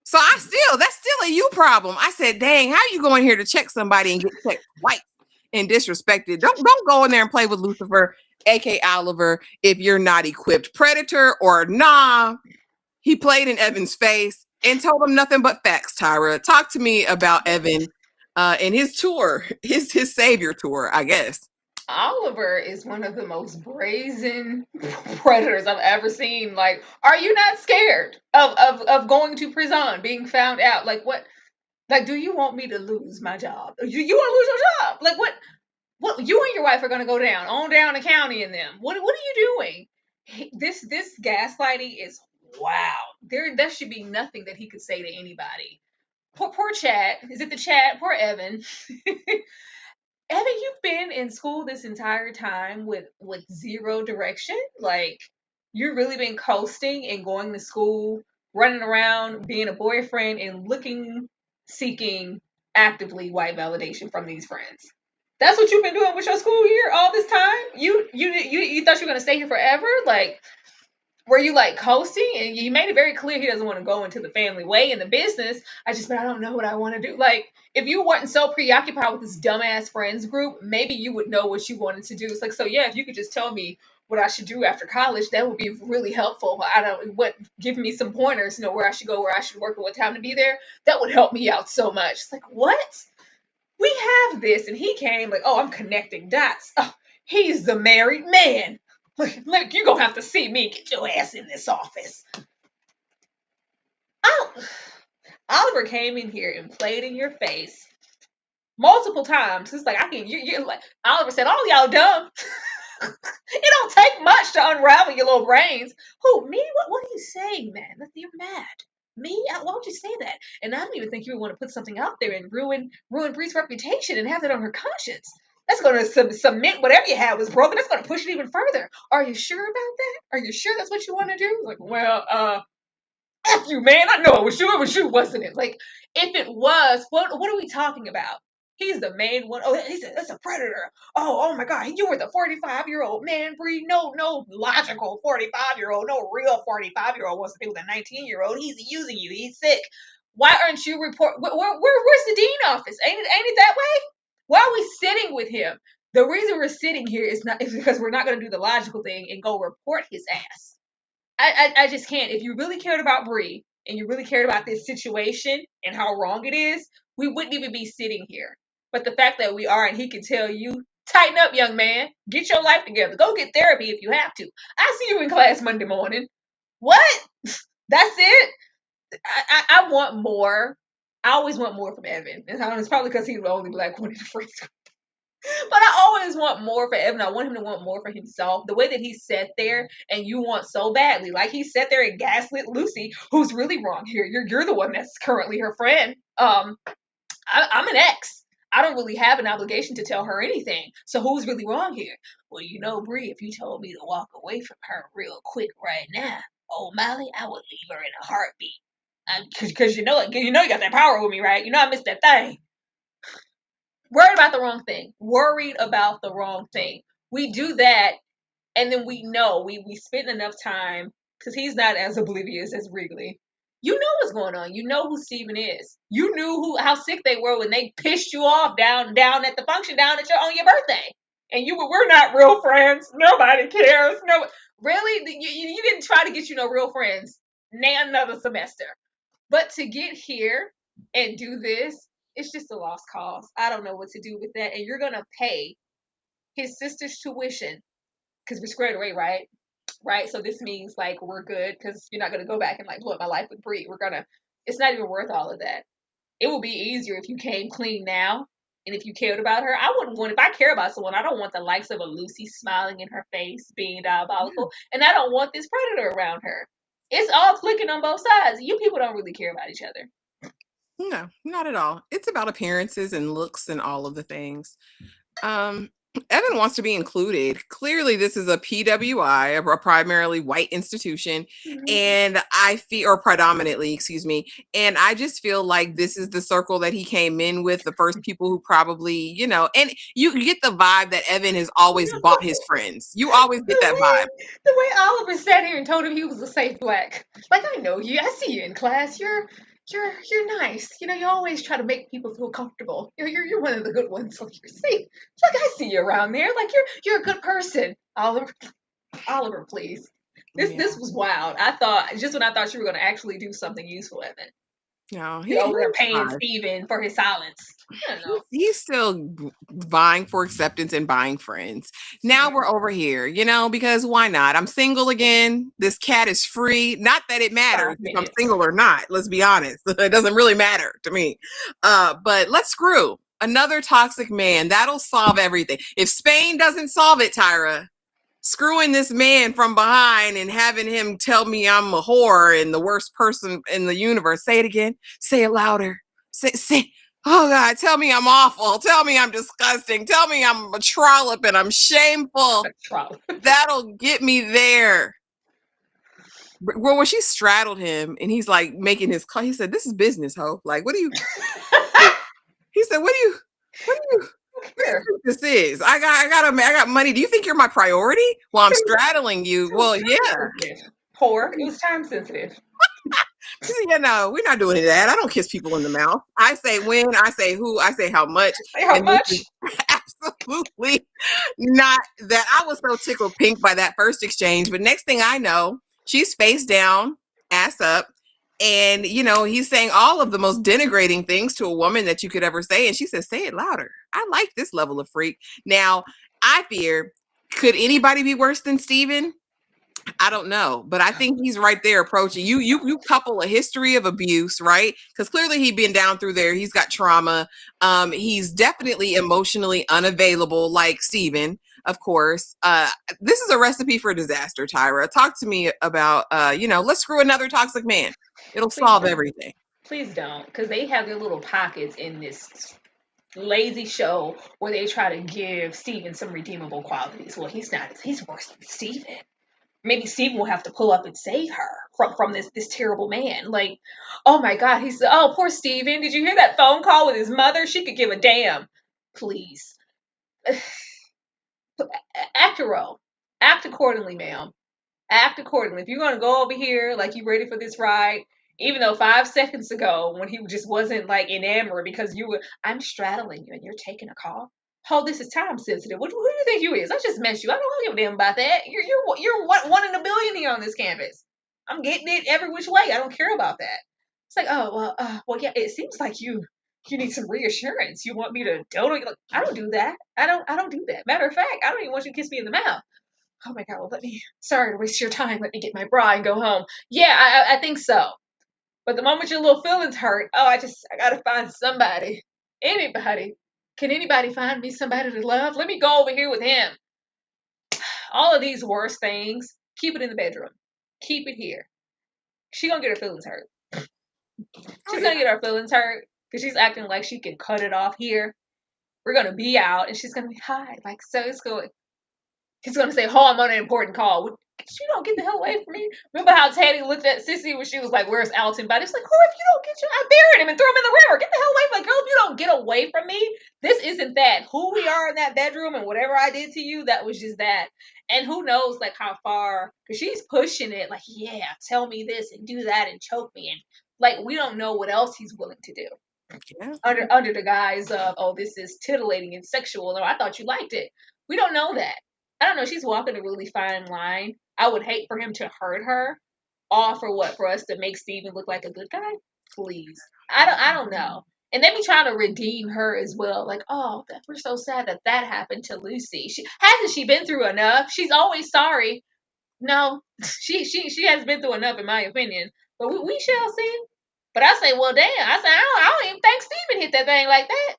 So that's still a you problem. I said, dang, how are you going here to check somebody and get checked twice and disrespected? Don't go in there and play with Lucifer, aka Oliver, if you're not equipped. Predator or nah, he played in Evan's face and told him nothing but facts. Tyra, talk to me about Evan and his tour, his savior tour, I guess. Oliver is one of the most brazen predators I've ever seen. Like, are you not scared of going to prison, being found out? Like, what? Like, do you want me to lose my job? You want to lose your job? Like, what? You and your wife are going to go down the county in them. What are you doing? This gaslighting is wow. There should be nothing that he could say to anybody. Poor Chad. Is it the Chad? Poor Evan. Evan, you've been in school this entire time with zero direction. Like, you've really been coasting and going to school, running around, being a boyfriend, and seeking actively white validation from these friends. That's what you've been doing with your school year all this time. You thought you were gonna stay here forever? Like, were you like coasting? And you made it very clear he doesn't want to go into the family way in the business. But I don't know what I want to do. Like, if you weren't so preoccupied with this dumbass friends group, maybe you would know what you wanted to do. It's like, so yeah, if you could just tell me what I should do after college, that would be really helpful. Give me some pointers, where I should go, where I should work, and what time to be there. That would help me out so much. It's like, what? We have this, and he came like, oh, I'm connecting dots. Oh, he's the married man. Look, you're gonna have to see me. Get your ass in this office. Oh, Oliver came in here and played in your face multiple times. It's like, you're like, Oliver said, all y'all dumb. It don't take much to unravel your little brains. Who, me? What are you saying, man? You're mad. Me? Why would you say that? And I don't even think you would want to put something out there and ruin Bree's reputation and have that on her conscience. That's going to cement whatever you had was broken. That's going to push it even further. Are you sure about that? Are you sure that's what you want to do? Like, well, F you, man. I know it was you. It was you, wasn't it? Like, if it was, what are we talking about? He's the main one. Oh, that's a predator. Oh my God. You were the 45-year-old man, Bree. No logical 45-year-old. No real 45-year-old wants to be with a 19-year-old. He's using you. He's sick. Why aren't you where's the dean office? Ain't it that way? Why are we sitting with him? The reason we're sitting here is because we're not going to do the logical thing and go report his ass. I just can't. If you really cared about Bree and you really cared about this situation and how wrong it is, we wouldn't even be sitting here. But the fact that we are, and he can tell you, tighten up, young man. Get your life together. Go get therapy if you have to. I see you in class Monday morning. What? That's it? I want more. I always want more from Evan. And it's probably because he's the only black one in the friends group. But I always want more for Evan. I want him to want more for himself. The way that he sat there and you want so badly. Like, he sat there and gaslit Lucy, who's really wrong here. You're the one that's currently her friend. I'm an ex. I don't really have an obligation to tell her anything. So who's really wrong here? Well, Bree, if you told me to walk away from her real quick right now, oh, Molly, I would leave her in a heartbeat. Because you got that power with me, right? I missed that thing. Worried about the wrong thing. Worried about the wrong thing. We do that, and then we know we spend enough time, because he's not as oblivious as Wrigley. You know what's going on. You know who Steven is. You knew how sick they were when they pissed you off down at the function on your birthday. and we're not real friends. Nobody cares. No, really, you didn't try to get no real friends. Another semester, but to get here and do this, it's just a lost cause. I don't know what to do with that, and you're gonna pay his sister's tuition because we're squared away, right? Right. So this means like we're good because you're not gonna go back and like blow up my life with Bree. We're gonna. It's not even worth all of that. It will be easier if you came clean now. And if you cared about her, I wouldn't want, if I care about someone, I don't want the likes of a Lucy smiling in her face, being diabolical. And I don't want this predator around her. It's all clicking on both sides. You people don't really care about each other. No, not at all. It's about appearances and looks and all of the things. Um, Evan wants to be included. Clearly, this is a PWI, a primarily white institution, and I feel, or predominantly, excuse me, and I just feel like this is the circle that he came in with, the first people who probably, and you get the vibe that Evan has always bought his friends. You always get that vibe. The way Oliver sat here and told him he was a safe black. Like, I know you. I see you in class. You're nice. You always try to make people feel comfortable. You're one of the good ones. Like, you're safe. Like, I see you around there. Like, you're a good person. Oliver, please. This was wild. I thought, just when I thought you were going to actually do something useful, Evan. No, You're over there paying Steven for his silence. I don't know. He's still vying for acceptance and buying friends. Now we're over here, because why not? I'm single again. This cat is free. Not that it matters if I'm single or not. Let's be honest. It doesn't really matter to me. But let's screw another toxic man. That'll solve everything. If Spain doesn't solve it, Tyra, screwing this man from behind and having him tell me I'm a whore and the worst person in the universe. Say it again. Say it louder. Say. Oh God, tell me I'm awful. Tell me I'm disgusting. Tell me I'm a trollop and I'm shameful. That'll get me there. Well, when she straddled him and he's like making his call, he said, "This is business, ho. Like, what do you?" He said, "What do you think this is? I got money. Do you think you're my priority? Well, I'm straddling you. Well, yeah. Poor. It was time sensitive. Yeah, no, we're not doing that. I don't kiss people in the mouth. I say when, I say who, I say how much. How much? Absolutely not that. I was so tickled pink by that first exchange, but next thing I know, she's face down, ass up, and he's saying all of the most denigrating things to a woman that you could ever say, and she says, "Say it louder." I like this level of freak. Now, I fear, could anybody be worse than Steven? I don't know, but I think he's right there approaching you. You couple a history of abuse, right? Because clearly he's been down through there. He's got trauma. He's definitely emotionally unavailable, like Steven, of course. This is a recipe for disaster, Tyra. Talk to me about, let's screw another toxic man. It'll solve everything. Please don't, because they have their little pockets in this lazy show where they try to give Steven some redeemable qualities. Well, he's not. He's worse than Steven. Maybe Steven will have to pull up and save her from this terrible man. Like, oh my God, poor Steven. Did you hear that phone call with his mother? She could give a damn. Please. Act a role. Act accordingly, ma'am. Act accordingly. If you're going to go over here like you ready for this ride, even though 5 seconds ago when he just wasn't like enamored because I'm straddling you and you're taking a call. Oh, this is time sensitive. Who do you think you is? I just met you. I don't give a damn about that. You're one in a billion here on this campus. I'm getting it every which way. I don't care about that. It's like, oh well, yeah. It seems like you need some reassurance. You want me to donate? Like, I don't do that. I don't do that. Matter of fact, I don't even want you to kiss me in the mouth. Oh my God, well, sorry to waste your time. Let me get my bra and go home. Yeah, I think so. But the moment your little feelings hurt, I gotta find somebody. Anybody. Can anybody find me somebody to love? Let me go over here with him. All of these worst things, keep it in the bedroom. Keep it here. She gonna get her feelings hurt. She's gonna get her feelings hurt because she's acting like she can cut it off here. We're gonna be out and she's gonna be hi. Like, so it's going. He's gonna say, "Oh, I'm on an important call." You don't get the hell away from me. Remember how Teddy looked at Sissy when she was like, "Where's Alton?" But it's like, "Oh, if you don't get you, I buried him and threw him in the river. Get the hell away from me, girl. If you don't get away from me, this isn't that. Who we are in that bedroom and whatever I did to you, that was just that." And who knows, like, how far, because she's pushing it, like, yeah, tell me this and do that and choke me, and like, we don't know what else he's willing to do. Yeah. Under the guise of, oh, this is titillating and sexual. No, I thought you liked it. We don't know that. I don't know. She's walking a really fine line. I would hate for him to hurt her. All for what? For us to make Steven look like a good guy? Please. I don't know. And then be trying to redeem her as well. Like, oh, we're so sad that that happened to Lucy. Hasn't she been through enough? She's always sorry. No, she has been through enough, in my opinion. But we shall see. But I say, well, damn. I say, I don't even think Steven hit that thing like that.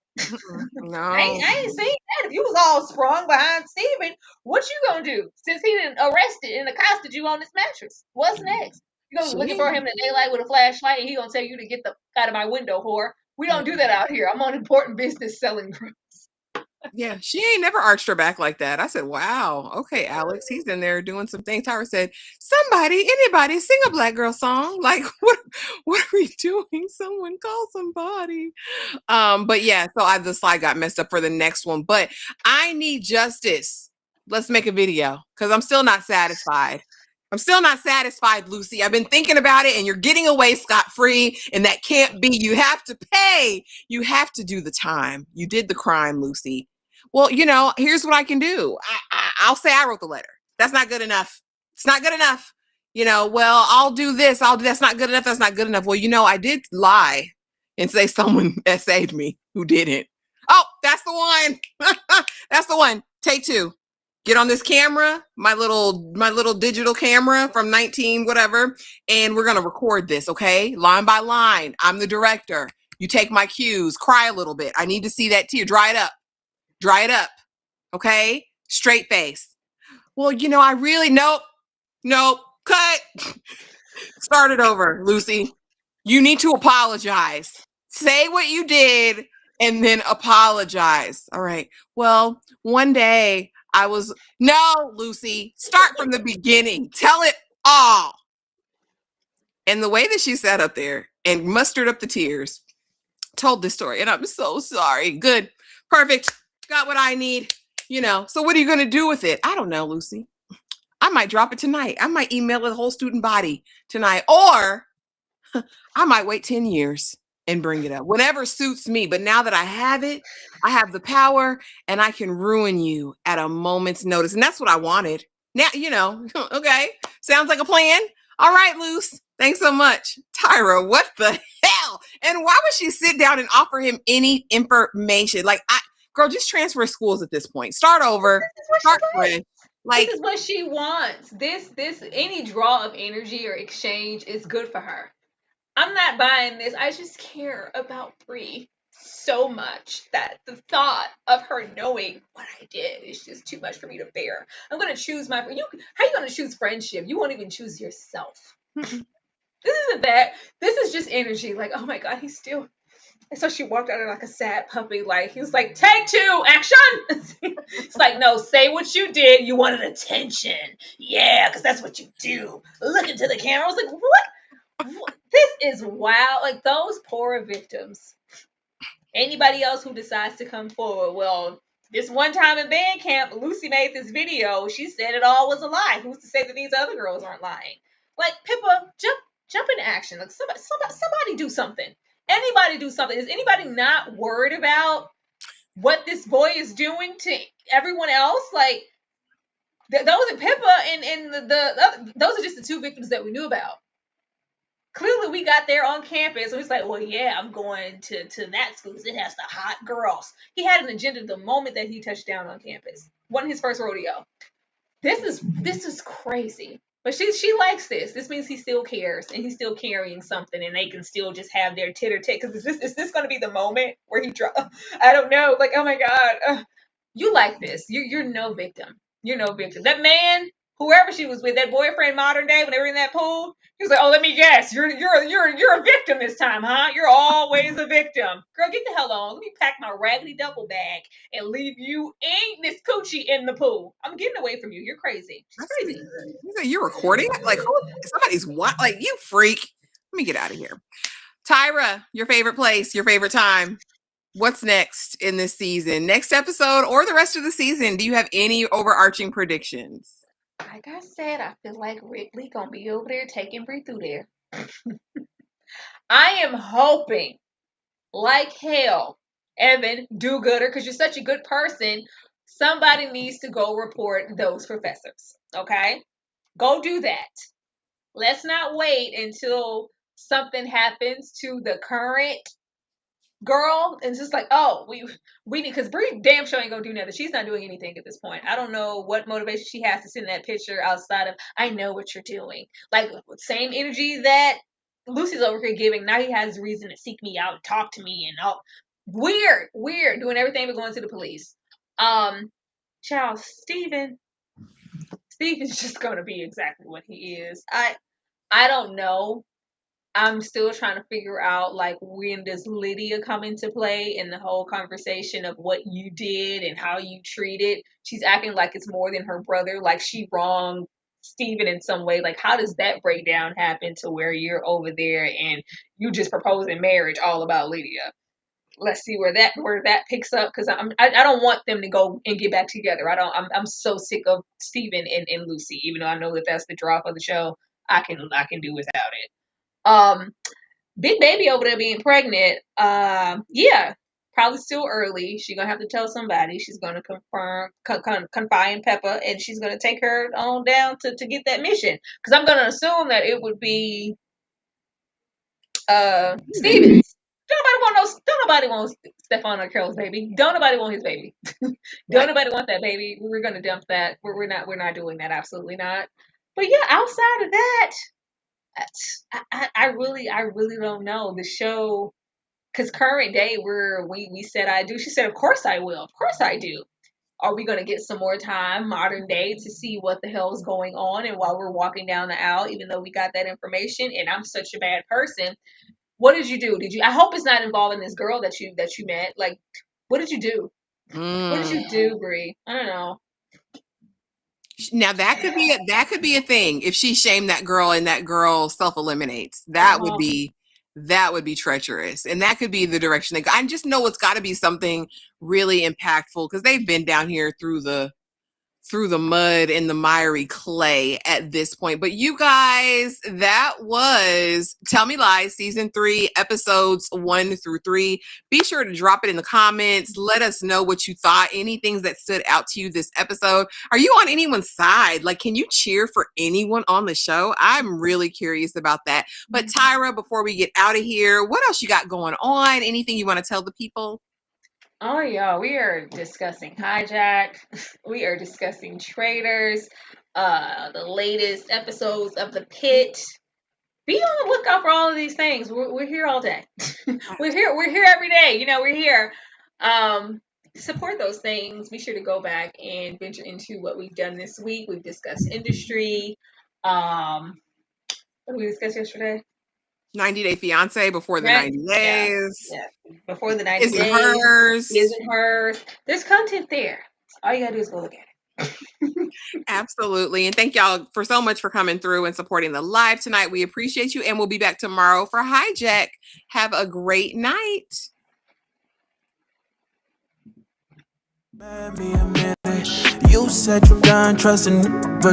No. I ain't seen that. If you was all sprung behind Steven, what you gonna do? Since he didn't arrested and accosted you on this mattress. What's next? You gonna be looking for him in the daylight with a flashlight and he gonna tell you to get the out of my window, whore. We don't do that out here. I'm on important business selling grounds. Yeah, she ain't never arched her back like that. I said, wow, okay, Alex, he's in there doing some things. Tyra said, anybody sing a black girl song. Like, what are we doing? Someone call somebody. But yeah, so the slide got messed up for the next one. But I need justice. Let's make a video because I'm still not satisfied. I'm still not satisfied, Lucy. I've been thinking about it and you're getting away scot-free, and that can't be. You have to pay. You have to do the time. You did the crime, Lucy. Well, here's what I can do. I'll say I wrote the letter. That's not good enough. It's not good enough. Well, I'll do this. That's not good enough. That's not good enough. Well, I did lie and say someone essayed me who didn't. Oh, that's the one. That's the one. Take two. Get on this camera, my little digital camera from 19 whatever, and we're gonna record this, okay? Line by line. I'm the director. You take my cues. Cry a little bit. I need to see that tear. Dry it up. Dry it up. Okay? Straight face. Well, I really nope. Cut. Start it over, Lucy. You need to apologize. Say what you did and then apologize. All right. Well, one day no, Lucy, start from the beginning. Tell it all. And the way that she sat up there and mustered up the tears, told this story, and I'm so sorry. Good. Perfect. Got what I need. So what are you going to do with it? I don't know, Lucy. I might drop it tonight. I might email the whole student body tonight, or I might wait 10 years and bring it up. Whatever suits me. But now that I have it, I have the power and I can ruin you at a moment's notice. And that's what I wanted. Now, okay. Sounds like a plan. All right, Luce. Thanks so much. Tyra, what the hell? And why would she sit down and offer him any information? Like, girl, just transfer schools at this point. Start over. Start fresh. This is what she wants. This any draw of energy or exchange is good for her. I'm not buying this. I just care about Bree so much that the thought of her knowing what I did is just too much for me to bear. I'm gonna choose how are you gonna choose friendship? You won't even choose yourself. This isn't that. This is just energy. Like, oh my god, he's still. And so she walked out of like a sad puppy. Like, he was like, take two, action. It's like, no, say what you did. You wanted attention. Yeah, because that's what you do. Look into the camera. I was like, what? This is wild. Like, those poor victims. Anybody else who decides to come forward, well, this one time in band camp, Lucy made this video. She said it all was a lie. Who's to say that these other girls aren't lying? Like, Pippa, jump into action. Like, somebody do something. Anybody do something. Is anybody not worried about what this boy is doing to everyone else? Like, those are Pippa and those are just the two victims that we knew about. Clearly, we got there on campus. So he's like, well, yeah, I'm going to that school because it has the hot girls. He had an agenda the moment that he touched down on campus. Wasn't his first rodeo. This is crazy. But she likes this. This means he still cares and he's still carrying something, and they can still just have their titter tat. Because is this going to be the moment where he I don't know. Like, oh my god, you like this? You're no victim. You're no victim. That man, whoever she was with, that boyfriend, modern day, when they were in that pool, he was like, oh, let me guess, you're a victim this time, huh? You're always a victim. Girl, get the hell on. Let me pack my raggedy duffel bag and leave you and this coochie in the pool. I'm getting away from you. You're crazy. She's crazy. You're recording? Like, somebody's what? Like, you freak. Let me get out of here. Tyra, your favorite place, your favorite time. What's next in this season? Next episode or the rest of the season? Do you have any overarching predictions? Like I said, I feel like Wrigley gonna be over there taking Bree through there. I am hoping, like hell, Evan, do-gooder, because you're such a good person, somebody needs to go report those professors. Okay? Go do that. Let's not wait until something happens to the current girl and it's just like, oh, we need, because Brie damn sure ain't gonna do nothing. She's not doing anything at this point. I don't know what motivation she has to send that picture outside of, I know what you're doing. Like, same energy that Lucy's over here giving. Now he has reason to seek me out and talk to me and all. Weird, doing everything but going to the police. Child, Steven's just gonna be exactly what he is. I don't know. I'm still trying to figure out, like, when does Lydia come into play in the whole conversation of what you did and how you treated. She's acting like it's more than her brother, like she wronged Stephen in some way. Like, how does that breakdown happen to where you're over there and you just proposing marriage all about Lydia? Let's see where that picks up, because I don't want them to go and get back together. I'm so sick of Stephen and Lucy, even though I know that that's the draw for the show. I can do without it. Big baby over there being pregnant. Yeah, probably still early. She's gonna have to tell somebody. She's gonna confide in Peppa, and she's gonna take her on down to get that mission. Because I'm gonna assume that it would be Stevens. Don't nobody want Stefan or Carol's baby. Don't nobody want his baby. Don't nobody want that baby. We're gonna dump that. We're not doing that. Absolutely not. But yeah, outside of that, I really don't know. The show, because current day, we said I do. She said, of course I will. Of course I do. Are we going to get some more time, modern day, to see what the hell is going on? And while we're walking down the aisle, even though we got that information, and I'm such a bad person, what did you do? I hope it's not involving this girl that you met. Like, what did you do? What did you do, Brie? I don't know. Now that could be a thing. If she shamed that girl and that girl self-eliminates, that would be treacherous. And that could be the direction they go. I just know it's got to be something really impactful, because they've been down here through the mud and the miry clay at this point. But you guys, that was Tell Me Lies, season 3, episodes 1-3. Be sure to drop it in the comments. Let us know what you thought, any things that stood out to you this episode. Are you on anyone's side? Like, can you cheer for anyone on the show? I'm really curious about that. But Tyra, before we get out of here, what else you got going on? Anything you want to tell the people? Oh, yeah, we are discussing Hijack. We are discussing Traitors, the latest episodes of The Pit. Be on the lookout for all of these things. We're here all day. We're here every day. We're here. Support those things. Be sure to go back and venture into what we've done this week. We've discussed industry. What did we discuss yesterday? 90 Day Fiance, before the 90 days. Yeah. Before the 90 Isn't days. hers. Isn't hers. There's content there. All you gotta do is go look at it. Absolutely. And thank y'all for so much for coming through and supporting the live tonight. We appreciate you. And we'll be back tomorrow for Hijack. Have a great night. You said you're done trusting, but